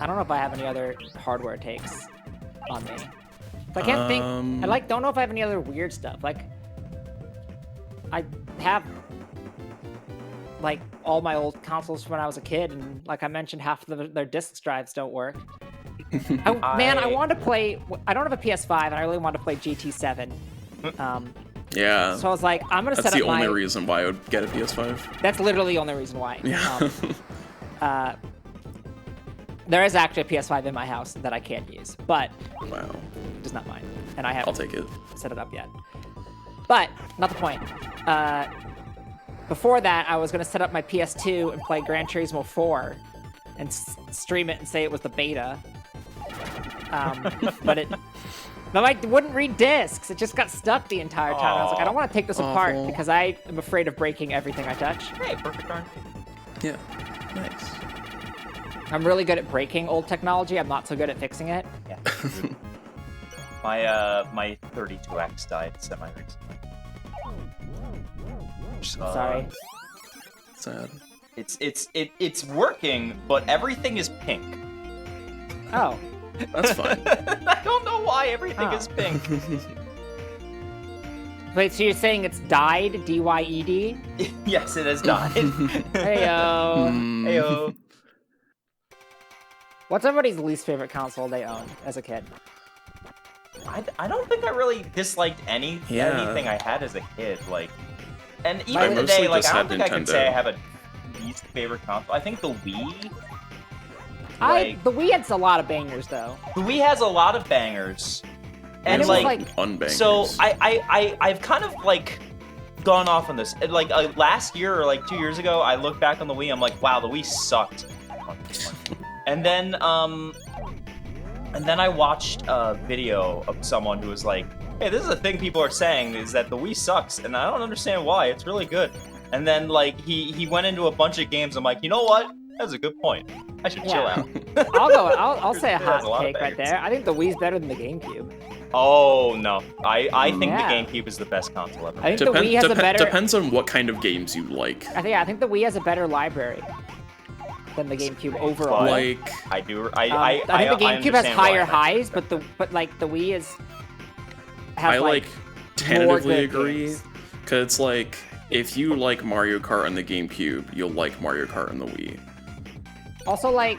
don't know if I have any other hardware takes on me. I can't think. I don't know if I have any other weird stuff. Like, I have like all my old consoles from when I was a kid, and like I mentioned, half of their disk drives don't work. I wanted to play. I don't have a PS5, and I really wanted to play GT7. Yeah. So I was like, I'm gonna set up That's the only reason why I would get a PS5. That's literally the only reason why. Yeah. There is actually a PS5 in my house that I can't use, but wow, it is not mine, and I haven't I'll take it. Set it up yet. But not the point. Before that, I was gonna set up my PS2 and play Gran Turismo 4 and stream it and say it was the beta. But I wouldn't read discs. It just got stuck the entire time. I was like, I don't want to take this apart because I am afraid of breaking everything I touch. Hey, perfect darn. Yeah, nice. I'm really good at breaking old technology. I'm not so good at fixing it. Yeah. My 32X died semi-recently. Sorry. Sad. It's working, but everything is pink. Oh. That's fine. I don't know why everything is pink. Wait, so you're saying it's died? D-Y-E-D? Yes, it has died. Heyo. Heyo. What's everybody's least favorite console they owned as a kid? I don't think I really disliked anything I had as a kid. Like, and even today, like, I don't think I could say I have a least favorite console. I think the Wii. The Wii has a lot of bangers, though. The Wii has a lot of bangers, and like unbangers. So I've kind of like gone off on this. Like last year or like 2 years ago, I looked back on the Wii. I'm like, wow, the Wii sucked. And then I watched a video of someone who was like, hey, this is a thing people are saying, is that the Wii sucks, and I don't understand why. It's really good. And then like he went into a bunch of games. I'm like, you know what? That's a good point. I should chill out. I'll say a hot take right there. I think the Wii's better than the GameCube. Oh no, I think the GameCube is the best console ever. I think the Wii has a better. Depends on what kind of games you like. I think the Wii has a better library than the GameCube overall. Like I think the GameCube has higher highs, but the Wii has I tentatively agree, because it's like if you like Mario Kart on the GameCube, you'll like Mario Kart on the Wii. Also, like,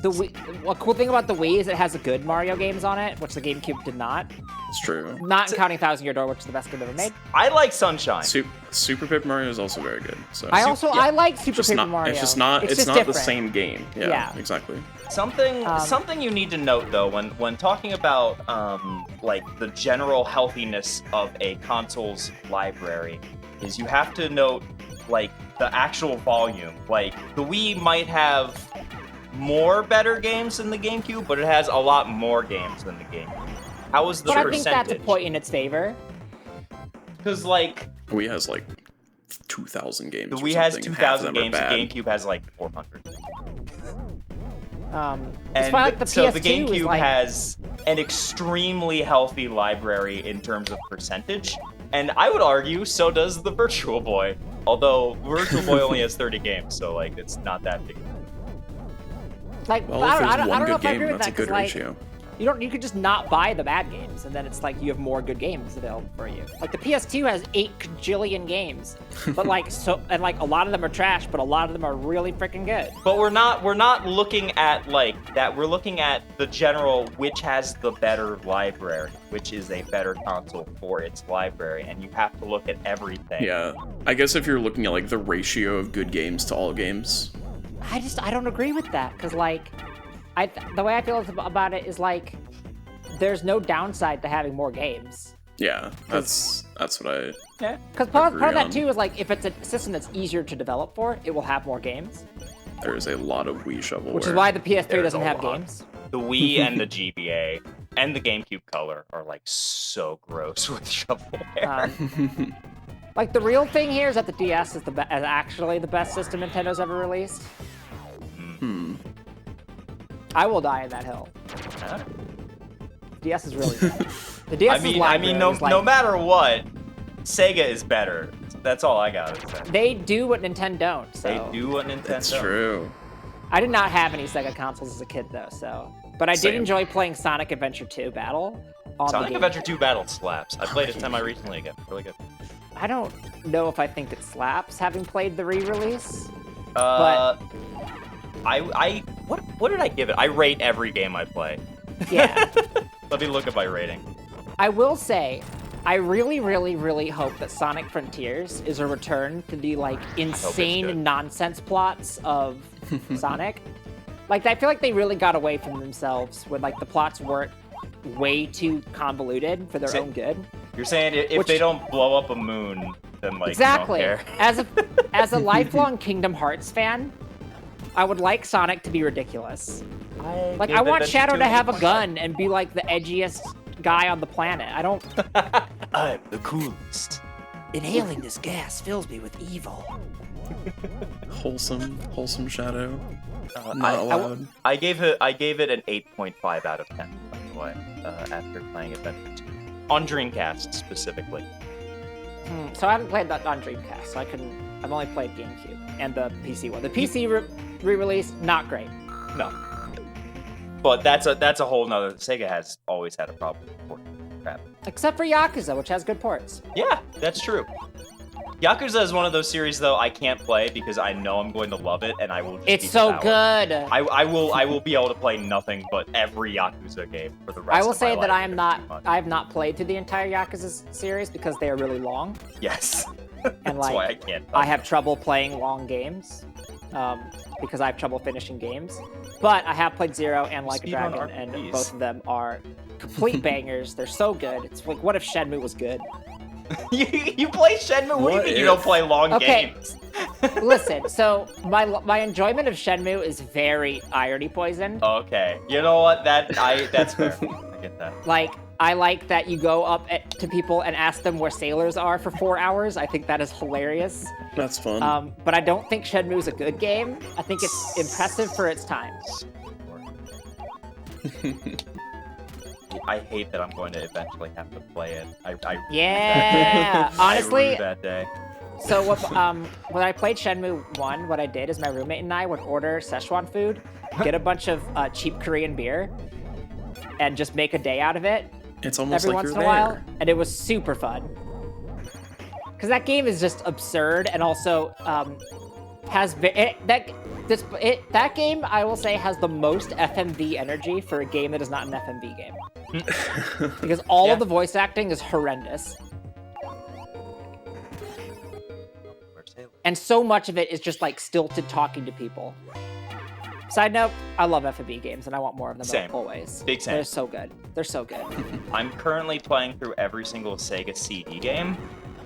the Wii, a cool thing about the Wii is it has good Mario games on it, which the GameCube did not. It's true. Not counting Thousand Year Door, which is the best game ever made. I like Sunshine. Super Paper Mario is also very good. So I like Super Paper Mario. It's just not. It's not the same game. Yeah, exactly. Something you need to note though when talking about like the general healthiness of a console's library is you have to note like the actual volume. Like the Wii might have more better games than the GameCube, but it has a lot more games than the GameCube. How is the percentage? But I think that's a point in its favor. Because like Wii has like 2,000 games. The Wii has 2,000 games. The GameCube has like 400. And like the so PS2 the GameCube has an extremely healthy library in terms of percentage, and I would argue so does the Virtual Boy. Although Virtual Boy only has 30 games, so like it's not that big. Like, well, I if don't there's know one if good I agree game, with that's a that, good 'cause, ratio. You could just not buy the bad games, and then it's like you have more good games available for you. Like the PS2 has 8 kajillion games, but like a lot of them are trash, but a lot of them are really freaking good. But we're not looking at like that. We're looking at the general, which has the better library, which is a better console for its library, and you have to look at everything. Yeah, I guess if you're looking at like the ratio of good games to all games. I don't agree with that, because like. The way I feel about it is like, there's no downside to having more games. Yeah, that's what I. Yeah, because part of that too is like, if it's a system that's easier to develop for, it will have more games. There's a lot of Wii shovelware. Which is why the PS3 doesn't have games. The Wii and the GBA and the GameCube Color are like so gross with shovelware. Like the real thing here is that the DS is actually the best system Nintendo's ever released. I will die on that hill. DS is really good. The DS no matter what, Sega is better. That's all I gotta say. They do what Nintendo don't. So. They do what Nintendo don't. That's true. I did not have any Sega consoles as a kid though, so. But I did enjoy playing Sonic Adventure 2 Battle. Sonic Adventure 2 Battle slaps. I played it semi-recently again. Really good. I don't know if I think it slaps, having played the re-release. But what did I give it? I rate every game I play. Yeah. Let me look at my rating. I will say, I really, really, really hope that Sonic Frontiers is a return to the like insane nonsense plots of Sonic. Like I feel like they really got away from themselves when like the plots weren't way too convoluted for their own good. You're saying if they don't blow up a moon, then like exactly. You don't care. As a lifelong Kingdom Hearts fan, I would like Sonic to be ridiculous. I want Shadow to have a gun and be like the edgiest guy on the planet. I don't. I'm the coolest. Inhaling this gas fills me with evil. Wholesome Shadow. Not allowed. I gave it an 8.5 out of 10. By the way, after playing Adventure 2 on Dreamcast specifically. So I haven't played that on Dreamcast, so I've only played GameCube and the PC one. The PC re-release, not great. No. But that's a whole nother. Sega has always had a problem with porting crap. Except for Yakuza, which has good ports. Yeah, that's true. Yakuza is one of those series though I can't play because I know I'm going to love it and I will just It's so good. I will be able to play nothing but every Yakuza game for the rest of my life. I will say that I have not played through the entire Yakuza series because they are really long. Yes. And that's why I can't. I have trouble playing long games. Because I have trouble finishing games. But I have played Zero and Like a Dragon, and both of them are complete bangers. They're so good. It's like, what if Shenmue was good? you play Shenmue? What do you mean you don't play long games? Listen, so my enjoyment of Shenmue is very irony poisoned. Okay. You know what? That's fair. I get that. Like, I like that you go up to people and ask them where sailors are for 4 hours. I think that is hilarious. That's fun. But I don't think Shenmue is a good game. I think it's impressive for its time. I hate that I'm going to eventually have to play it. Yeah, honestly, that day. So when I played Shenmue 1, what I did is my roommate and I would order Szechuan food, get a bunch of cheap Korean beer, and just make a day out of it. It's almost every like once you're in a while, and it was super fun. Because that game is just absurd, and also that game, I will say, has the most FMV energy for a game that is not an FMV game. Because all of the voice acting is horrendous. And so much of it is just like stilted talking to people. Side note, I love FMV games and I want more of them always. Big same. They're so good. They're so good. I'm currently playing through every single Sega CD game.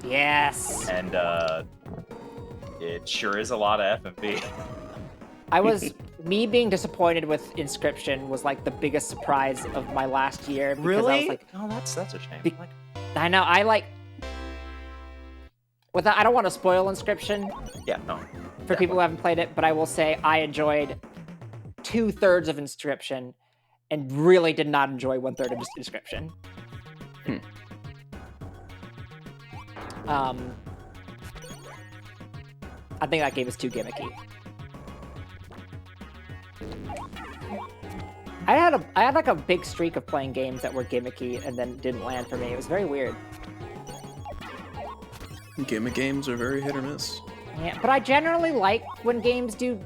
Yes. And it sure is a lot of FMV. Me being disappointed with Inscription was like the biggest surprise of my last year. Really? I was like, oh, that's a shame. I know, I don't want to spoil Inscription. Yeah, no. For people who haven't played it, but I will say I enjoyed 2/3 of Inscription and really did not enjoy 1/3 of Inscription. I think that game is too gimmicky. I had like a big streak of playing games that were gimmicky and then didn't land for me. It was very weird. Gimmick games are very hit or miss. Yeah, but I generally like when games do,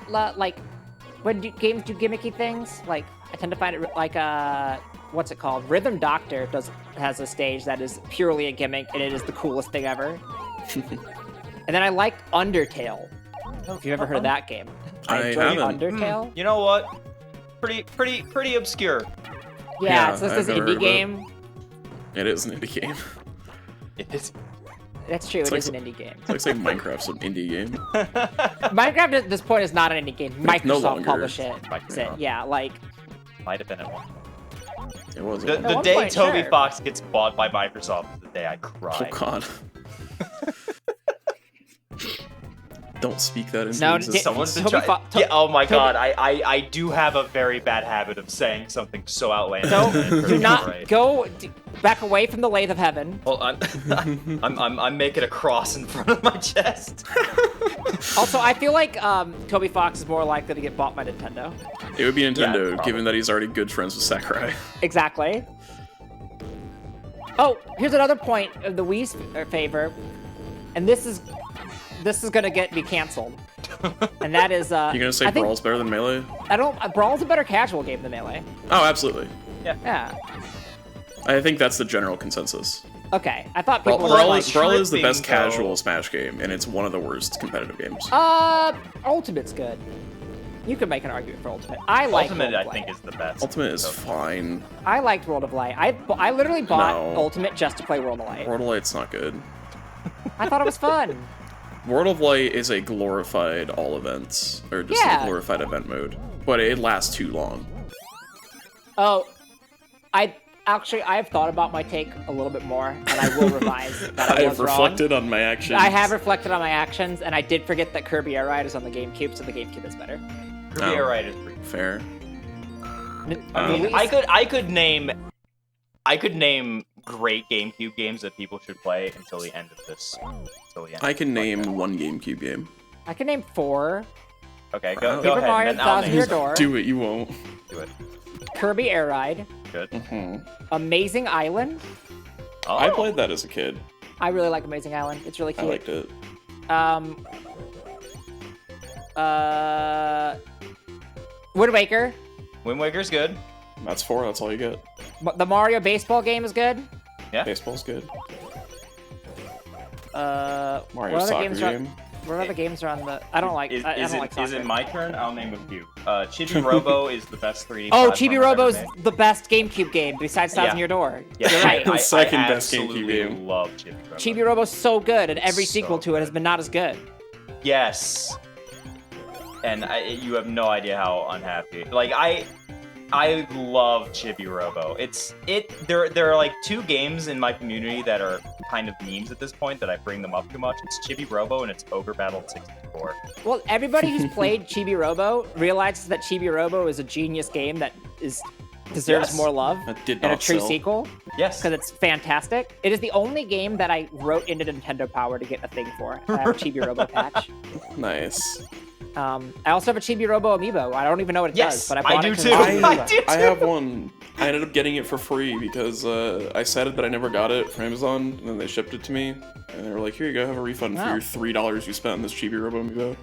games do gimmicky things. Like, I tend to find it like, what's it called? Rhythm Doctor has a stage that is purely a gimmick, and it is the coolest thing ever. And then I liked Undertale. If you've ever heard of that game. I enjoyed haven't. Undertale. You know what? Pretty obscure. Yeah, Yeah, it's just I've this never heard indie of it. game. It is an indie game. It is. That's true, It's it like is an indie game. It's like Minecraft's an indie game. Minecraft at this point is not an indie game. Microsoft no longer. published it. Microsoft. Yeah, like, Might have been at one. It was. The At one day point, Toby sure. Fox gets bought by Microsoft is the day I cry. Oh God. Don't speak that into No, existence. Someone's been Toby trying. Fo- Yeah. Oh my Toby- God. I do have a very bad habit of saying something so outlandish. No, and do proving not right. go back away from the lathe of heaven. Well, I'm making a cross in front of my chest. Also, I feel like Toby Fox is more likely to get bought by Nintendo. It would be Nintendo, probably. given that he's already good friends with Sakurai. Exactly. Oh, here's another point of the Wii's favor, and this is gonna get me canceled. And that is You gonna say I think- Brawl's better than Melee? Brawl's a better casual game than Melee. Oh, absolutely. Yeah. I think that's the general consensus. Okay. I thought people were Brawl like, is the best tripping, though. casual Smash game, and it's one of the worst competitive games. Ultimate's good. You could make an argument for Ultimate. I like Ultimate, World I of Light. think, is the best. Ultimate is So- fine. I liked World of Light. I literally bought No. Ultimate just to play World of Light. World of Light's not good. I thought it was fun. World of Light is a glorified all events, or just Yeah. a glorified event mode, but it lasts too long. Oh, I've thought about my take a little bit more, and I will revise that I I was have reflected on my actions. wrong. I have reflected on my actions, and I did forget that Kirby Air Ride is on the GameCube, so the GameCube is better. Kirby Air Ride is pretty. Fair. I mean, I could name great GameCube games that people should play until the end of this. I can name one GameCube game. I can name 4. Okay, Wow. go Paper ahead. Mario and then I'll Thousand name Year some. Door, Do it, you won't. Do it. Kirby Air Ride, Good. Amazing Island. Oh. I played that as a kid. I really like Amazing Island. It's really I cute. liked it. Wind Waker. Wind Waker's good. That's 4, that's all you get. The Mario baseball game is good. Yeah. Baseball's good. What Mario other soccer games are? game. What other games are on the? I don't like. I don't like Is soccer. it my turn? I'll name a few. Chibi Robo is the best 3D. Oh, platformer Chibi ever Robo is made. the best GameCube game besides Thousand Yeah. Year Door. Yeah, You're right. The second I best GameCube absolutely game. love Chibi Robo. Chibi Robo's so good, and every So sequel to it has been not as good. Yes. And you have no idea how unhappy. Like I love Chibi Robo. There are like 2 games in my community that are kind of memes at this point that I bring them up too much. It's Chibi Robo and it's Ogre Battle 64. Well, everybody who's played Chibi Robo realizes that Chibi Robo is a genius game that deserves Yes. more love That did and a not true sell. sequel Yes. because it's fantastic. It is the only game that I wrote into Nintendo Power to get a thing for. I have a Chibi Robo patch. Nice. I also have a Chibi Robo amiibo. I don't even know what it Yes, does, but I I bought do it 'cause too. it's an I amiibo. do. I have one. I ended up getting it for free because I said that I never got it from Amazon, and then they shipped it to me, and they were like, "Here you go, have a refund for Wow. your $3 you spent on this Chibi Robo amiibo."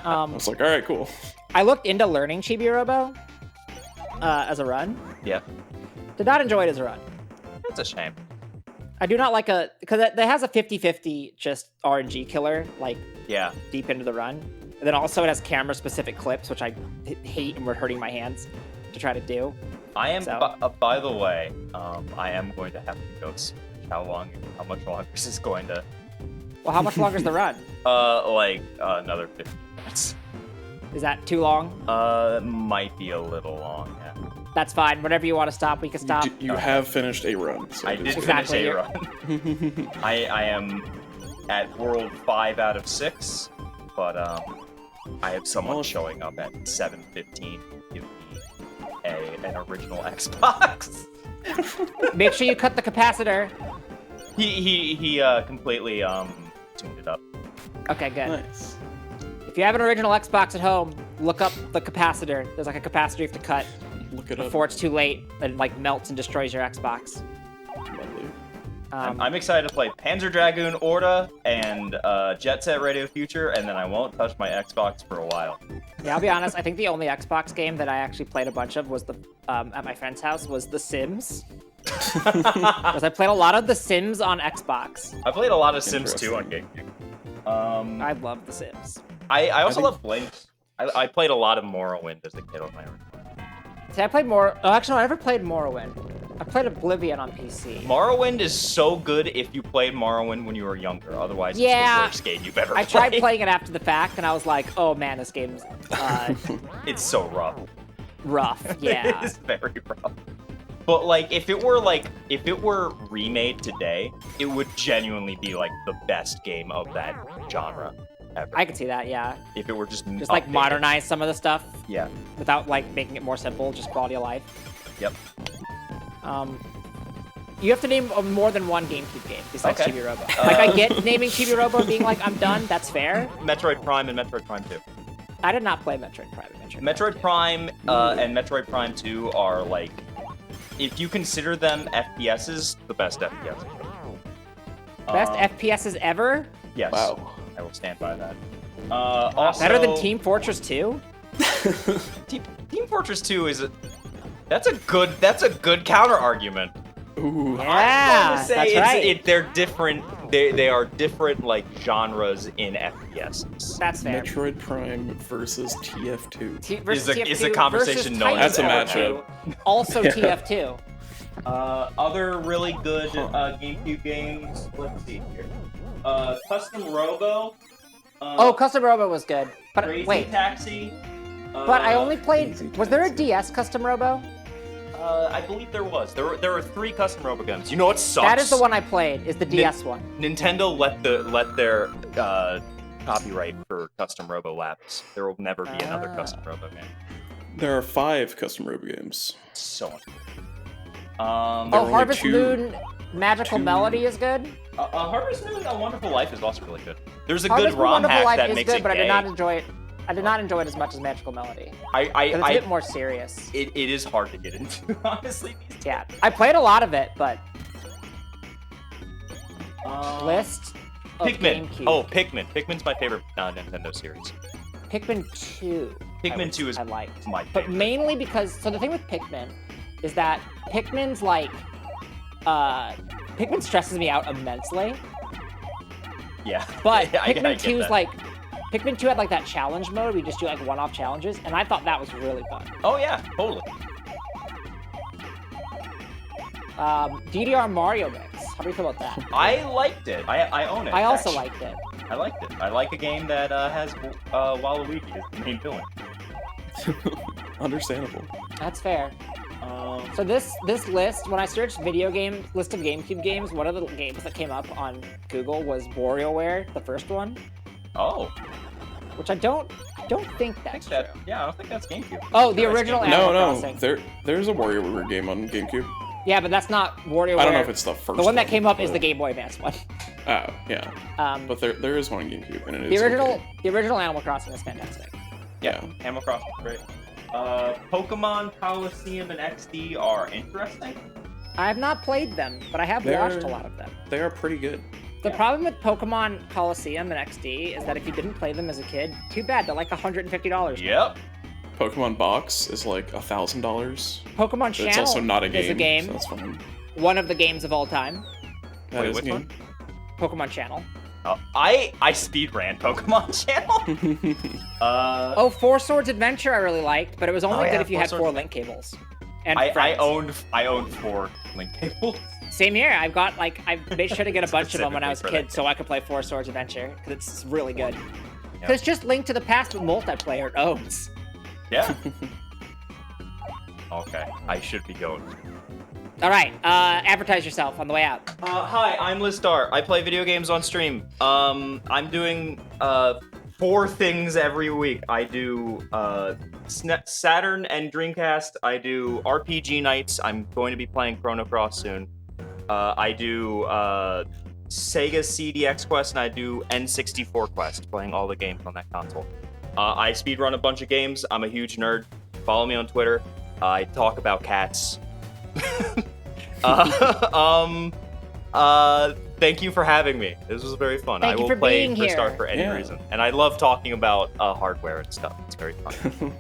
I was like, "All right, cool." I looked into learning Chibi Robo as a run. Yeah. Did not enjoy it as a run. That's a shame. I do not like because it has a 50-50 just RNG killer, like Yeah. deep into the run. And then also it has camera-specific clips, which I hate and were hurting my hands to try to do. I am. So- By the way, I am going to have to go switch. How much longer is this going to? Well, how much longer is the run? Like another 50 minutes. Is that too long? Might be a little long. Yeah. That's fine. Whenever you want to stop, we can stop. You have finished a run. So I it did is finish Exactly. a run. I am at World 5 out of 6, but I have someone Well, showing up at 7:15 to give me an original Xbox. Make sure you cut the capacitor. He completely tuned it up. Okay, good. Nice. If you have an original Xbox at home, look up the capacitor. There's like a capacitor you have to cut. Look it up. before it's too late and like melts and destroys your Xbox. Lovely. I'm excited to play Panzer Dragoon Orta and Jet Set Radio Future, and then I won't touch my Xbox for a while. Yeah, I'll be honest. I think the only Xbox game that I actually played a bunch of was at my friend's house was The Sims. Because I played a lot of The Sims on Xbox. I played a lot of Sims 2 on GameCube. I love The Sims. I also love Blinks. I played a lot of Morrowind as a kid on my own. See, I played more. Oh, actually, no, I never played Morrowind. I played Oblivion on PC. Morrowind is so good if you played Morrowind when you were younger. Otherwise, Yeah. it's the worst game you've ever played. I tried playing it after the fact, and I was like, "Oh man, this game's It's so rough. rough." Yeah. It's very rough. But like, if it were remade today, it would genuinely be like the best game of that genre ever. I could see that. Yeah. If it were just like updated. modernize some of the stuff. Yeah. Without like making it more simple, just quality of life. Yep. You have to name more than one GameCube game besides Okay. Chibi Robo. Like, I get naming Chibi Robo and being like, I'm done, that's fair. Metroid Prime and Metroid Prime 2. I did not play Metroid Prime. Metroid Prime and Metroid Prime 2 are like, if you consider them FPSs, the best FPS. Best FPSs ever? Yes. Wow. I will stand by that. Also, Better than Team Fortress 2? Team Fortress 2 is that's a good counter argument. Ooh. Yeah, I'm gonna say that's right. they're different. They are different like genres in FPSs. That's fair. Metroid Prime versus TF2. Versus is a TF2 conversation versus no one has Titan That's a ever matchup. had. Also TF2. Other really good GameCube games. Let's see here. Custom Robo. Custom Robo was good. But Crazy wait, Taxi. but I only played... Easy Was there a Taxi. DS Custom Robo? I believe there was. There were 3 custom Robo games. You know what sucks? That is the one I played, is the DS one. Nintendo let their copyright for custom Robo lapse. There will never be another custom Robo game. There are 5 custom Robo games. So much. There are only Harvest 2 Moon Magical Melody is good. Harvest Moon: A Wonderful Life is also really good. There's a Harvest good Moon ROM Wonderful hack Life that is makes good, it but I gay. did not enjoy it. I did not enjoy it as much as Magical Melody. 'Cause it's a bit more serious. It is hard to get into, honestly. Yeah, I played a lot of it, but list of Pikmin. GameCube. Oh, Pikmin. Pikmin's my favorite Nintendo series. Pikmin 2. Pikmin 2 is I liked. my But favorite. mainly because, so the thing with Pikmin is that Pikmin's like, Pikmin stresses me out immensely. Yeah. But I Pikmin get 2's that. like, Pikmin 2 had like that challenge mode where you just do like one-off challenges, and I thought that was really fun. Oh yeah, totally. Ddr Mario Mix. How do you feel about that? I liked it. I own it. I also actually. liked it. I liked it. I like a game that has Waluigi as the main villain. Understandable. That's fair. So this list, when I searched list of GameCube games, one of the games that came up on Google was WarioWare, the first one, Oh, which I don't think I that's think that. true. Yeah, I don't think that's GameCube. Oh, the That's original GameCube. Animal No, Crossing. there's a WarioWare game on GameCube. Yeah, but that's not WarioWare. I don't know if it's the first. The one that came up is but- the Game Boy Advance one. Oh, yeah. Um, But there is one on GameCube, and it the is original, okay. the original Animal Crossing is fantastic. Yeah. Animal Crossing is great. Pokemon Coliseum and XD are interesting. I have not played them, but I have They're- watched a lot of them. They are pretty good. The problem with Pokemon Coliseum and XD is that if you didn't play them as a kid, too bad. They're like $150. Yep. Pokemon Box is like $1,000. Pokemon But Channel it's also not a game. is a game. So that's fine. One of the games of all time. That Wait, is a which game. one? Pokemon Channel. I speedran Pokemon Channel. Oh, Four Swords Adventure I really liked, but it was only Oh, good yeah, if you Four had Swords 4 Adventure. link cables. And I friends. owned 4 link cables. Same here. I made sure to get a bunch of them when I was a Specifically for kid that so I could play Four Swords Adventure, because it's really good. Yeah. Because it's just Link to the Past with multiplayer it owns. Yeah. Okay, I should be going. All right, advertise yourself on the way out. Hi, I'm Lizstar. I play video games on stream. I'm doing 4 things every week. I do Saturn and Dreamcast. I do RPG nights. I'm going to be playing Chrono Cross soon. I do Sega CDX Quest, and I do N64 Quest, playing all the games on that console. I speedrun a bunch of games. I'm a huge nerd. Follow me on Twitter. I talk about cats. Thank you for having me. This was very fun. Thank I you will for play being here. Ristar for any reason. And I love talking about hardware and stuff. It's very fun.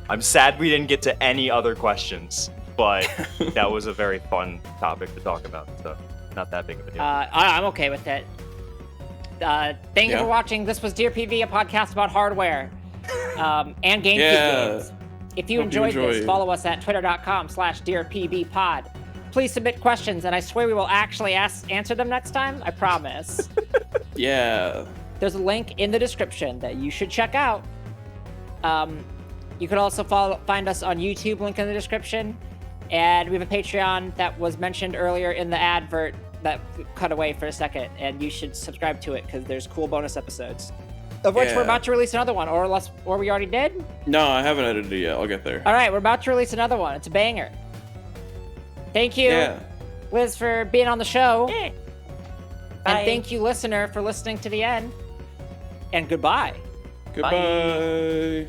I'm sad we didn't get to any other questions, but that was a very fun topic to talk about, so not that big of a deal. I'm okay with it. Thank you for watching. This was Dear PV, a podcast about hardware and GameCube games. If you enjoyed this, follow us at twitter.com/DearPVPod. Please submit questions, and I swear we will actually answer them next time. I promise. Yeah. There's a link in the description that you should check out. You could also find us on YouTube, link in the description. And we have a Patreon that was mentioned earlier in the advert that cut away for a second. And you should subscribe to it because there's cool bonus episodes. Of which we're about to release another one, or we already did? No, I haven't edited it yet. I'll get there. All right, we're about to release another one. It's a banger. Thank you, Liz, for being on the show. Yeah. And thank you, listener, for listening to the end. And goodbye. Goodbye. Bye.